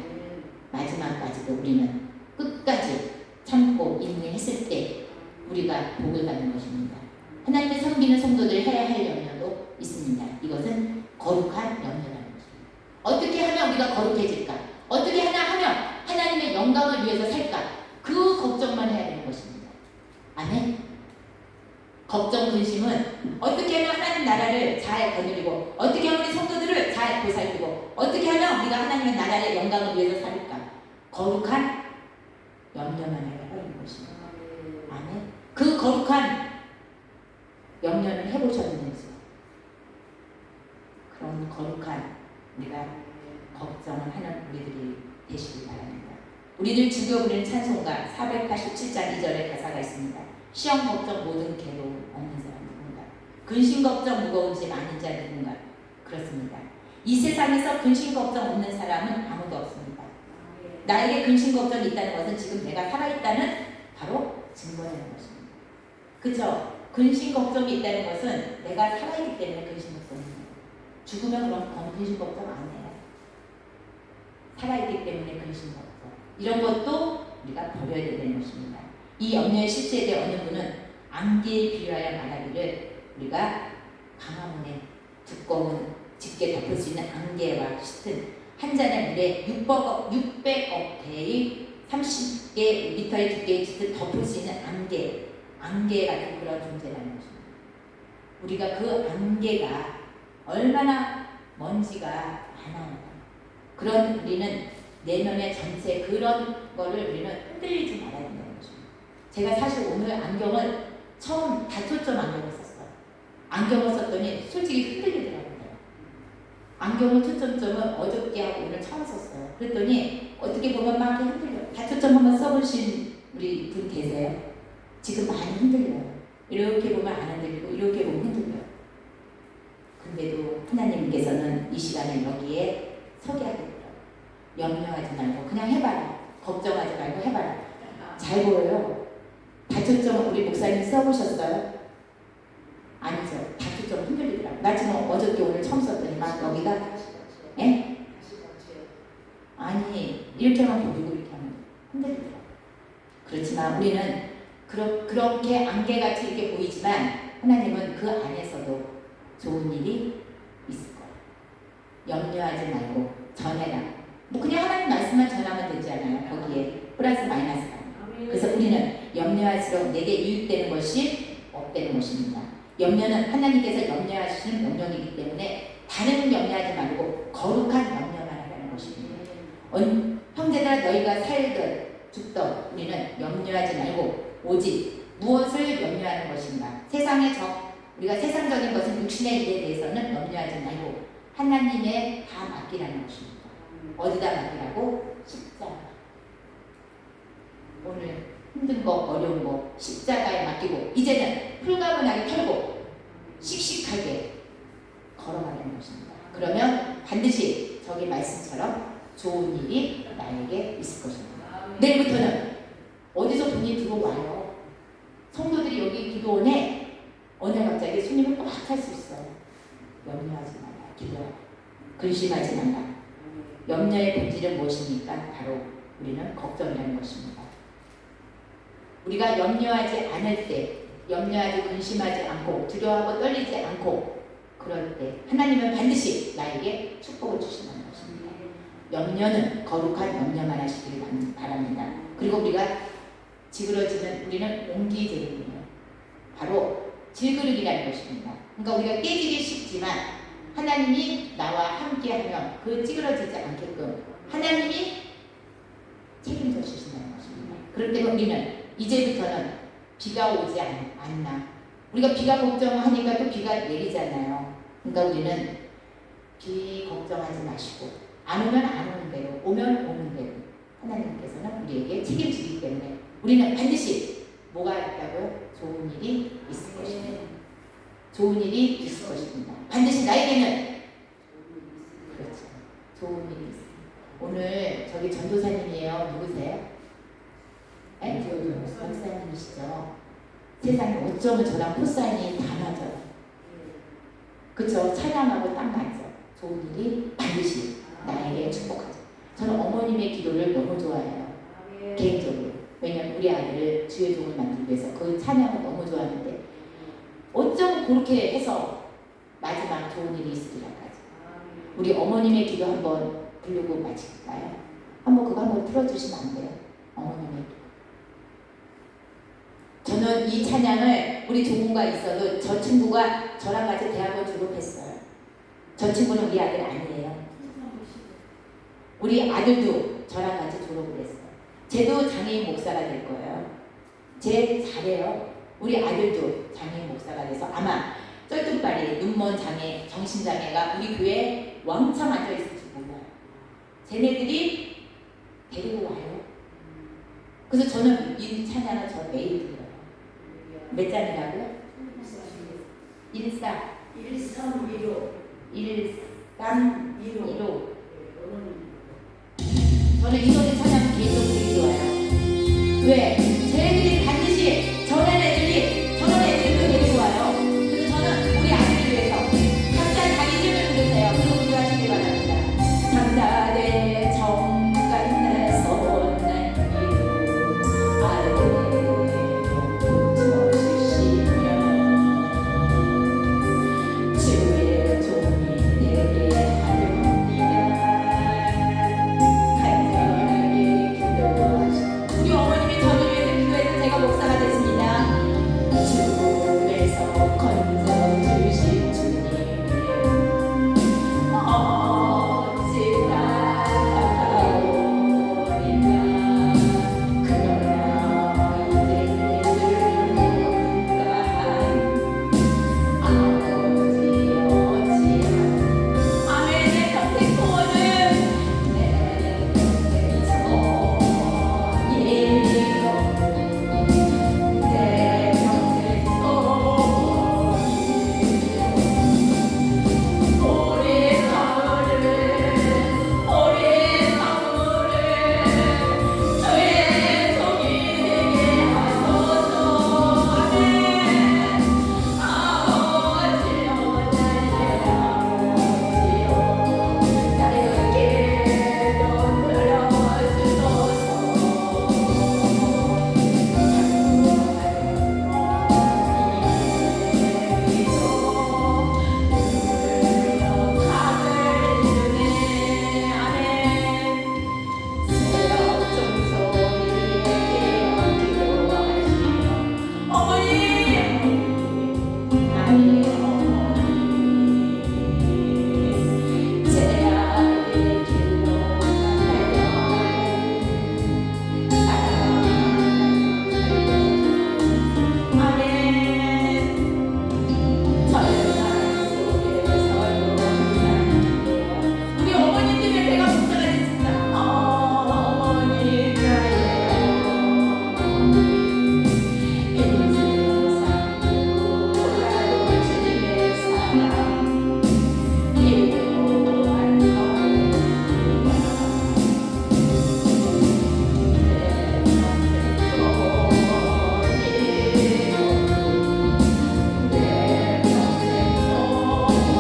마지막까지도 우리는 끝까지 참고 인내했을 때 우리가 복을 받는 것입니다. 하나님의 섬기는 성도들 해야 할 염려도 있습니다. 이것은 거룩한 염려라는 것입니다. 어떻게 하면 우리가 거룩해질까? 어떻게 하면 하나님의 영광을 위해서 살까? 그 걱정만 해야 되는 것입니다. 아멘. 걱정, 근심은 어떻게 하면 하나님 나라를 잘 거느리고 어떻게 하면 우리 성도들을 잘 보살피고 어떻게 하면 우리가 하나님의 나라의 영광을 위해서 살까? 거룩한 염려만 해야 하는 것입니다. 아멘. 그 거룩한 염려를 해보셨는지 그런 거룩한 우리가 걱정을 하는 우리들이 되시기 바랍니다. 우리들 즐겨 부르는 찬송가 487장 2절에 가사가 있습니다. 시험 걱정 모든 괴로움 없는 사람 누군가? 근심 걱정 무거운 짐 아닌 자 누군가? 그렇습니다. 이 세상에서 근심 걱정 없는 사람은 아무도 없습니다. 나에게 근심 걱정이 있다는 것은 지금 내가 살아있다는 바로 증거라는 것입니다. 그렇죠? 근심 걱정이 있다는 것은 내가 살아있기 때문에 근심 걱정입니다. 죽으면 그럼 근심 걱정 안 해요. 살아있기 때문에 근심 걱정. 이런 것도 우리가 버려야 되는 것입니다. 이 염려의 실체에 대해 어느 분은 안개에 비유하여 말하기를 우리가 강화문에 두꺼운 짙게 덮을 수 있는 안개와 짙은 한 잔의 물에 600억 배의 30개 미터의 두께의 짙은 덮을 수 있는 안개 같은 그런 존재라는 것입니다. 우리가 그 안개가 얼마나 먼지가 많아요. 그런 우리는 내면의 전체 그런 거를 우리는 흔들리지 말아야 된다는 것입니다. 제가 사실 오늘 안경을 처음 다초점 안경을 썼어요. 안경을 썼더니 솔직히 흔들리더라고요. 안경을 초점점은 어저께 하고 오늘 처음 썼어요. 그랬더니 어떻게 보면 막 이렇게 흔들려요. 다초점 한번 써보신 우리 분 계세요? 지금 많이 흔들려요. 이렇게 보면 안 흔들리고 이렇게 보면 흔들려요. 근데도 하나님께서는 이 시간에 여기에 서게 하겠더라고요. 염려하지 말고 그냥 해봐라. 걱정하지 말고 해봐라. 잘 보여요. 다초점 우리 목사님 써보셨어요? 아니죠. 다초점 흔들리더라고요. 나 지금 어저께 오늘 처음 썼더니 막 여기가 예? 아니 이렇게만 보고 이렇게 하면 흔들리더라고요. 그렇지만 우리는 그렇게 안개같이 이렇게 보이지만 하나님은 그 안에서도 좋은 일이 있을 거예요. 염려하지 말고 전해라. 뭐 그냥 하나님 말씀만 전하면 되지 않아요. 거기에 플러스 마이너스가. 그래서 우리는 염려할수록 내게 유익되는 것이 없되는 것입니다. 염려는 하나님께서 염려하시는 명령이기 때문에 다른 염려하지 말고 거룩한 염려만 하라는 것입니다. 형제들아 너희가 살든 죽든 우리는 염려하지 말고 오직 무엇을 염려하는 것인가. 세상의 우리가 세상적인 것은 육신의 일에 대해서는 염려하지 말고 하나님의 다 맡기라는 것입니다. 어디다 맡기라고? 십자가. 오늘 힘든 거 어려운 거 십자가에 맡기고 이제는 풀가분하게 털고 씩씩하게 걸어가는 것입니다. 그러면 반드시 저기 말씀처럼 좋은 일이 나에게 있을 것입니다. 내일부터는 어디서 돈이 들어와요. 성도들이 여기 기도원에 어느 갑자기 손님을 꽉 찰 수 있어요. 염려하지 마라. 기도하라. 근심하지 마라. 염려의 본질은 무엇입니까? 바로 우리는 걱정이라는 것입니다. 우리가 염려하지 않을 때, 염려하지 근심하지 않고 두려워하고 떨리지 않고 그럴 때 하나님은 반드시 나에게 축복을 주신다는 것입니다. 염려는 거룩한 염려만 하시길 바랍니다. 그리고 우리가 지그러지는 우리는 옹기제국이에요. 바로 질그릇이라는 것입니다. 그러니까 우리가 깨지기 쉽지만 하나님이 나와 함께하면 그 찌그러지지 않게끔 하나님이 책임져 주신다는 것입니다. 그럴 때 우리는 이제부터는 비가 오지 않나. 우리가 비가 걱정하니까 또 비가 내리잖아요. 그러니까 우리는 비 걱정하지 마시고 안 오면 안 오는 대로 오면 오는 대로 하나님께서는 우리에게 책임지기 때문에 우리는 반드시 뭐가 있다고요? 좋은 일이 있을 것입니다. 좋은 일이 있을 것입니다. 반드시 나에게는 그렇죠. 좋은 일이 있습니다. 오늘 저기 전도사님이에요. 누구세요? 목사님이시죠. 세상에 어쩌면 저랑 코사인이 다 맞아요. 그쵸? 찬양하고 딱 맞죠. 좋은 일이 반드시 나에게 축복하죠. 저는 어머님의 기도를 너무 좋아해요. 개인적으로. 왜냐면 우리 아들을 주의 종을 만들기 위해서 그 찬양을 너무 좋아하는데 어쩜 그렇게 해서 마지막 좋은 일이 있으리라까지. 우리 어머님의 기도 한번 부르고 마칠까요? 한번 그거 한번 틀어주시면 안 돼요? 어머님의 기도. 저는 이 찬양을 우리 조문가 있어도 저 친구가 저랑 같이 대학을 졸업했어요. 저 친구는 우리 아들 아니에요. 우리 아들도 저랑 같이 졸업을 했어요. 쟤도 장애인 목사가 될 거예요. 쟤 잘해요. 우리 아들도 장애인 목사가 돼서 아마 쩔뚝발이 눈먼 장애, 정신장애가 우리 교회에 왕창 앉아있을지 몰라요. 쟤네들이 데리고 와요. 그래서 저는 이 찬양을 저 매일 들어요. 몇 잔이라고요? 1315 저는 이 노래 찬양 왜? 쟤들이 반드시 저런 애들도 데리고 와요. 그래서 저는 우리 아이를 위해서 각자 자기 이름을 부르세요. 그리고 기도하시길 바랍니다. 감사대 정간 내 손날 위로 아래로 붙여주시며 주의 종이 되게 하렵니다. 간절하게 기도하시고 우리 어머님이 저를 위해서 기도해서 제가 목사가 됐습니다. 죽음에서 건져주신 주님의 어찌나 가까우리까. 그러나 이제는 뭔가한 아버지 어찌한 아멘. 내 평생 소원은 내 평생 소원이요. 내 평생 소원이요. 우리 사물을 주의 종이 되게 하소서. 아멘. 아버지여 나의 아버지여 나의 길도 들어주소서. 우리 어머님 때문에 제가 목사가 됐습니다. 어머니 나의 어머니 인생상으로 돌아온 주님의 사랑 일도한 성입니다. 내 평생 소원이요.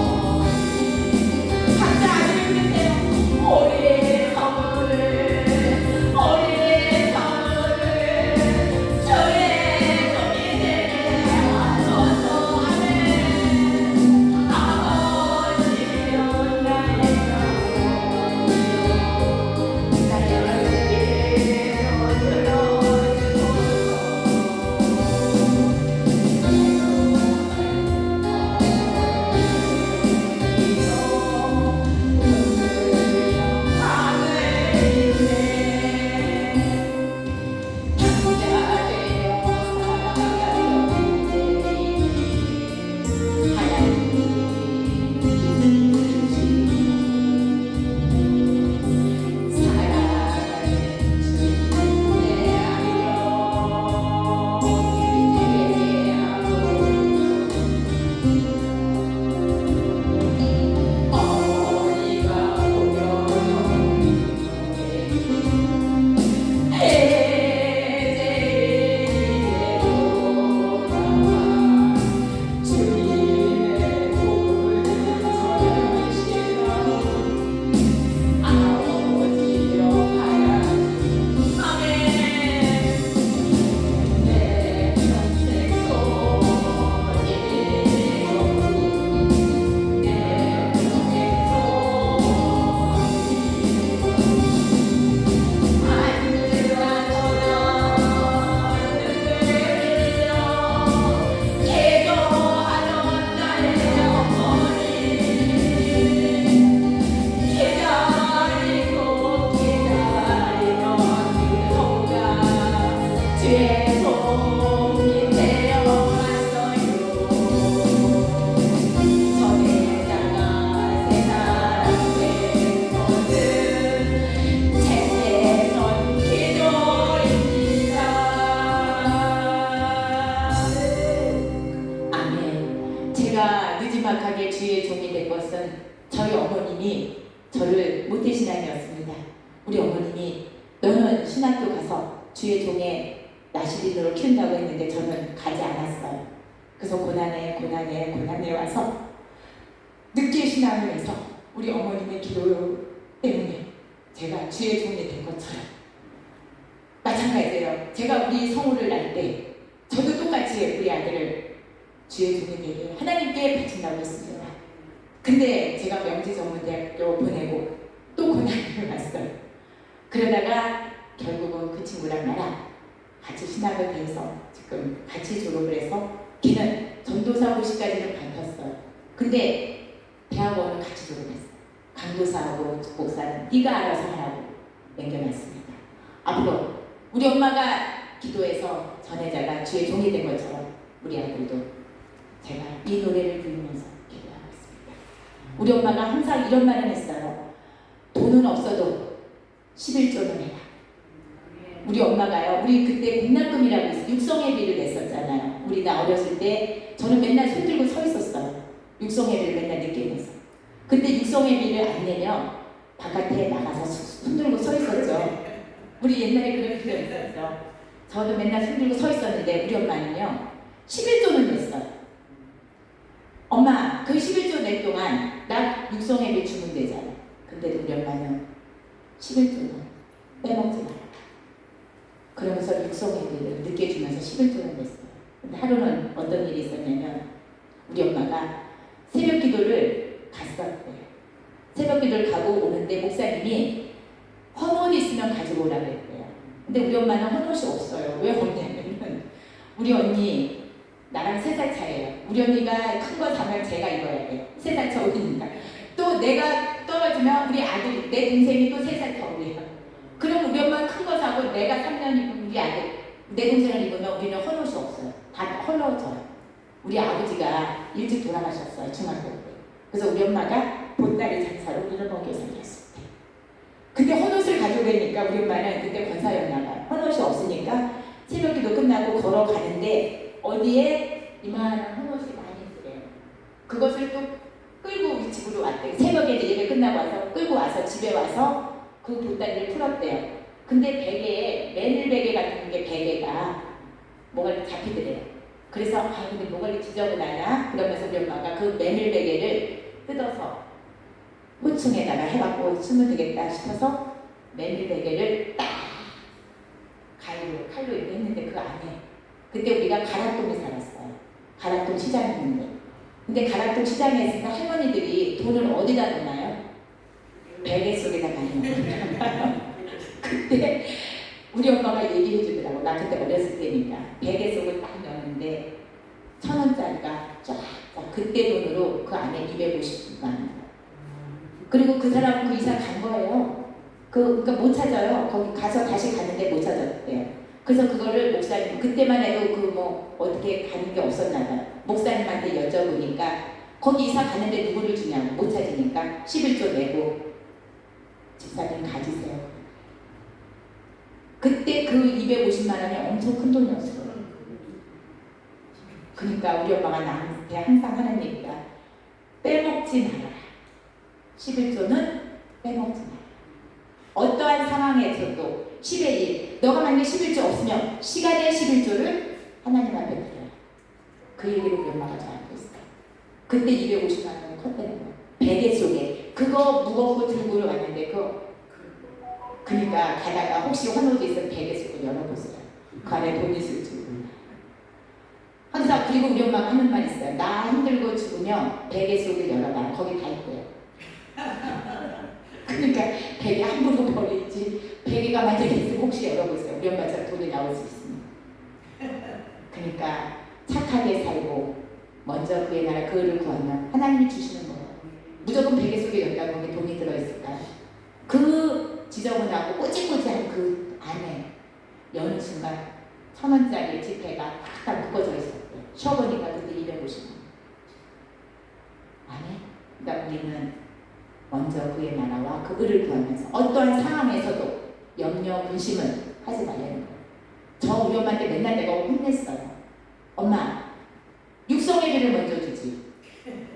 각자 아들을 부르세요. 우리의 선물을 주의 종이 되게 하소서. 아멘. 아버지여 나의 아버지여 나의 길도 들어주소서. 무지막하게 주의 종이 된 것은 저희 어머님이 저를 모태신앙이었습니다. 우리 어머님이 너는 신학교 가서 주의 종의 나시린으로 키운다고 했는데 저는 가지 않았어요. 그래서 고난에 와서 늦게 신앙을 해서 우리 어머님의 기도 때문에 제가 주의 종이 된 것처럼 마찬가지예요. 제가 우리 성우를 낳을 때 저도 똑같이 우리 아들을 주의 종이 되게 하나님께 바친다고 했습니다. 근데 제가 명지전문대학교 보내고 또 고난을 왔어요. 그러다가 결국은 그 친구랑 나랑 같이 신학을 배워서 지금 같이 졸업을 해서 걔는 전도사 고시까지는 밟혔어요. 근데 대학원은 같이 졸업했어요. 강도사하고 목사는 네가 알아서 하라고 남겨놨습니다. 앞으로 우리 엄마가 기도해서 전혜자가 주의 종이 된 것처럼 우리 아들도 제가 이 노래를 부르면서 기도하고 있습니다. 우리 엄마가 항상 이런 말을 했어요. 돈은 없어도 11조는 해라. 우리 엄마가요, 우리 그때 공납금이라고 있어요. 육성예비를 냈었잖아요. 우리 나 어렸을 때 저는 맨날 손 들고 서 있었어요. 육성예비를 맨날 늦게 내서. 근데 육성예비를 안 내면 바깥에 나가서 손 들고 서 있었죠. 우리 옛날에 그런 필요 있었어. 저도 맨날 손 들고 서 있었는데 우리 엄마는요 11조는 냈어요. 엄마 그 11조 낼 동안 나 육성예비 주면 되잖아. 근데도 우리 엄마는 11조는 빼먹지 마라. 그러면서 육성예비를 늦게 주면서 11조는 냈어요. 근데 하루는 어떤 일이 있었냐면 우리 엄마가 새벽 기도를 갔었대요. 새벽 기도를 가고 오는데 목사님이 헌옷 있으면 가지고 오라고 했대요. 근데 우리 엄마는 헌옷이 없어요. 왜 없냐면 우리 언니 나랑 3살 차이에요. 우리 언니가 큰 거 사면 제가 입어야 돼요. 3살 차 어리니까. 또 내가 떨어지면 우리 아들, 내 동생이 또 3살 더 어려요. 그럼 우리 엄마는 큰 거 사고 내가 3년 입으면 우리 아들, 내 동생을 입으면 우리는 헌옷이 없어요. 다 헐러져요. 우리 아버지가 일찍 돌아가셨어요. 중학교 때. 그래서 우리 엄마가 보따리 장사로 우리를 먹여 살렸을 때. 근데 헌옷을 가져오려니까 우리 엄마는 그때 권사였나 봐요. 헌옷이 없으니까 새벽기도 끝나고 걸어가는데 어디에 이만한 헌옷이 많이 있어요. 그것을 또 끌고 우리 집으로 왔대요. 새벽에 예배 끝나고 와서 끌고 와서 집에 와서 그 보따리를 풀었대요. 근데 베개에 메밀 베개 같은 게 베개가 뭐가 잡히더래요. 그래서 아 근데 뭐가 지저분하냐 그러면서 우리 엄마가 그 메밀 베개를 뜯어서 호충에다가 해갖고 쓰면 되겠다 싶어서 메밀 베개를 딱 칼로 이렇게 했는데 그 안에 그때 우리가 가락동에 살았어요. 가락동 시장이 있는데 근데 가락동 시장에 있으니까 할머니들이 돈을 어디다 넣나요? 베개 속에다 많이 넣어요. 그때 우리 엄마가 얘기해 주더라고. 나 그때 어렸을 때니까 베개 속을 딱 넣었는데 1,000원짜리가 쫙 그때 돈으로 그 안에 250만 원. 그리고 그 사람은 그 이상 간 거예요. 그러니까 못 찾아요. 거기 가서 다시 갔는데 못 찾았대요. 그래서 그거를 목사님 그때만 해도 그 뭐 어떻게 가는 게 없었나 봐요. 목사님한테 여쭤보니까 거기 이사 갔는데 누구를 주냐고 못 찾으니까 11조 내고 집사님 가지세요. 그때 그 250만 원이 엄청 큰 돈이었어요. 그러니까 우리 엄마가 나한테 항상 하는 얘기가 빼먹지 말아라. 11조는 빼먹지 마라. 어떠한 상황에서도 10의 1 너가 만약에 11조 없으면 시간의 11조를 하나님 앞에 드려요. 그 얘기를 우리 엄마가 저한테 했어요. 그때 250만 원을 컸다는 거예요. 베개 속에 그거 무거운 거 들고 왔는데 그러니까 가다가 혹시 헌옷이 있으면 베개 속을 열어보세요. 그 안에 돈 있을 줄. 항상 그리고 우리 엄마가 하는 말 있어요. 나 힘들고 죽으면 베개 속을 열어봐. 거기 다 있대요. 그러니까 베개 함부로 버리지. 베개가 만약에 있으면 혹시 열어보세요. 우리 엄마처럼 돈이 나올 수 있습니다. 그러니까 착하게 살고 먼저 그의 나라 그를 구하면 하나님이 주시는 거예요. 무조건 베개 속에 열다가 거기 돈이 들어있을까요? 그 지저분하고 꼬질꼬질한 그 안에 여는 순간 1,000원짜리 지폐가 딱 묶어져 있었대요. 쉬어보니까 그때 250원. 아멘. 그러니까 우리는 먼저 그의 나라와 그 의를 구하면서 어떠한 상황에서도 염려, 근심은 하지 말라는 거예요. 저 우리 엄마한테 맨날 내가 혼냈어요. 엄마, 육성예비를 먼저 주지.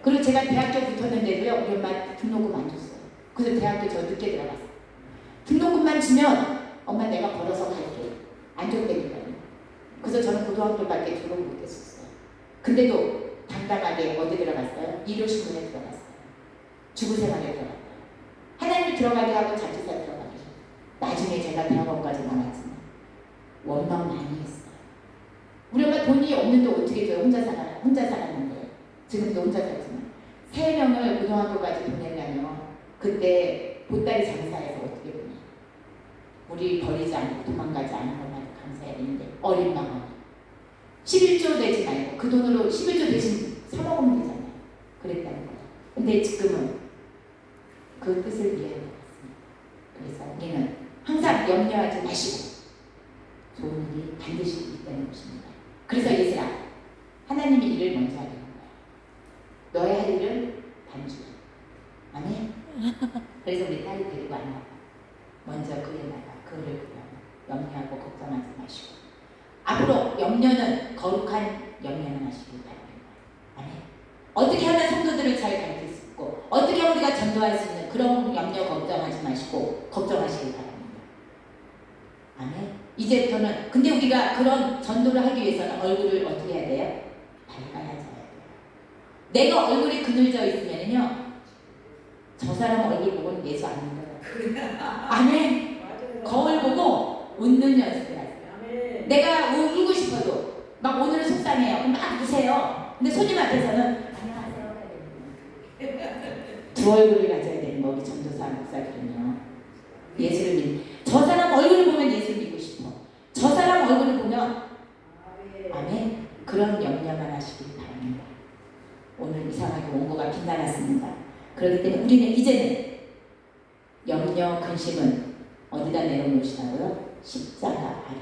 그리고 제가 대학교 붙었는데도요, 우리 엄마 등록금 안 줬어요. 그래서 대학교 저 늦게 들어갔어요. 등록금만 주면 엄마 내가 벌어서 갈게. 안 줬다니까요. 고등학교밖에 졸업 못했었어요. 근데도 당당하게 어디 들어갔어요? 일요신문에 들어갔어요. 주부생활에 들어갔어요. 하나님이 들어가게 하고 자취사 들어가게 하고 나중에 제가 대학원까지 나왔지만 원망 많이 했어요. 우리 엄마 돈이 없는데 어떻게 줘요? 혼자 살았는데 지금도 혼자 살지만 3명을 고등학교까지 보내려면 그때 보따리 장사해서 어떻게 보냐. 우리 버리지 않고 도망가지 않은 것만 감사해야 되는데 어린 마음에 11조 내지 말고 그 돈으로 11조 대신 사먹으면 되잖아요. 그랬다는 거예요. 근데 지금은 그 뜻을 이해하는 것 같습니다. 그래서 우리는 항상 염려하지 마시고 좋은 일이 반드시 있다는 것입니다. 그래서 얘들아, 하나님의 일을 먼저 하려는 거야. 너의 할 일은 반주. 아멘? 그래서 우리 딸이 데리고 안 나가. 먼저 그려나가. 그를 그려. 염려하고 걱정하지 마시고. 앞으로 염려는 거룩한 염려는 하시길 바랍니다. 아멘? 어떻게 하면 성도들을 잘 가르칠 수 있고 어떻게 하면 우리가 전도할 수 있는 그런 염려 걱정하지 마시고 걱정하시길 바랍니다. 아멘? 이제부터는 근데 우리가 그런 전도를 하기 위해서는 얼굴을 어떻게 해야 돼요? 밝아야 돼요. 내가 얼굴이 그늘져 있으면요 저 사람 얼굴 보고는 예수 안 믿어요. 아멘? 거울 보고 웃는 연습을 하세요. 내가 울고 싶어도 막 오늘은 속상해요. 그럼 막 우세요. 근데 손님 앞에서는 안녕하세요 해야 되는 두 얼굴을 가져야 되는 거 우리 전도사 목사들은요. 예수를 저 사람 얼굴을 보면 예수를 믿고 싶어. 저 사람 얼굴을 보면 아멘. 그런 염려만 하시길 바랍니다. 오늘 이상하게 원고가 빛나났습니다. 그렇기 때문에 우리는 이제는 염려 근심은 어디다 내려놓으시라고요? 십자가 아래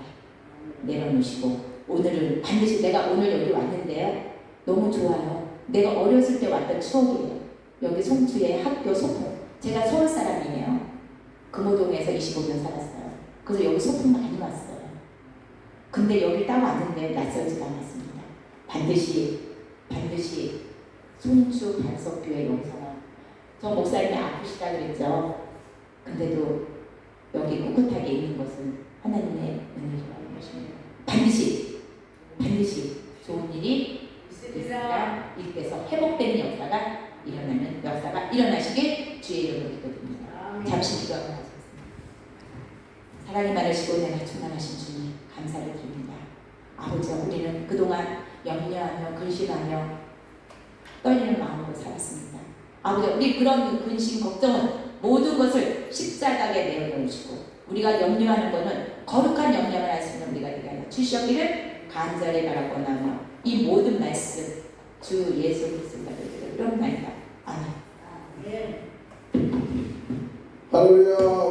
내려놓으시고 오늘은 반드시 내가 오늘 여기 왔는데요. 너무 좋아요. 내가 어렸을 때 왔던 추억이에요. 여기 송주의 학교 소풍. 제가 서울 사람이에요. 금호동에서 25년 살았어요. 그래서 여기 소풍 많이 왔어요. 근데 여기 딱 왔는데 낯설지가 않았습니다. 반드시 송주 반석교회 용서가 저 목사님이 아프시다 그랬죠. 근데도 여기 꿋꿋하게 있는 것은 하나님의 은혜라는 것입니다. 반드시 좋은 일이 있으리라. 이때서 회복되는 역사가 일어나는 역사가 일어나시길 주의 이름으로 기도드립니다. 잠시 기도하고 하겠습니다. 사랑이 많으시고 내가 충만하신 주님 감사를 드립니다. 아버지, 우리는 그동안 염려하며 근심하며 떨리는 마음으로 살았습니다. 아버지, 우리 그런 근심 걱정은 모든 것을 십자가에 내어놓으시고 우리가 염려하는 것은 거룩한 염려를 할 수 있는 우리가 되게 하여 주시기를 간절히 바라고나며 이 모든 말씀 주 예수 그리스도의 이름으로 기도드립니다. 아멘. 할렐루야.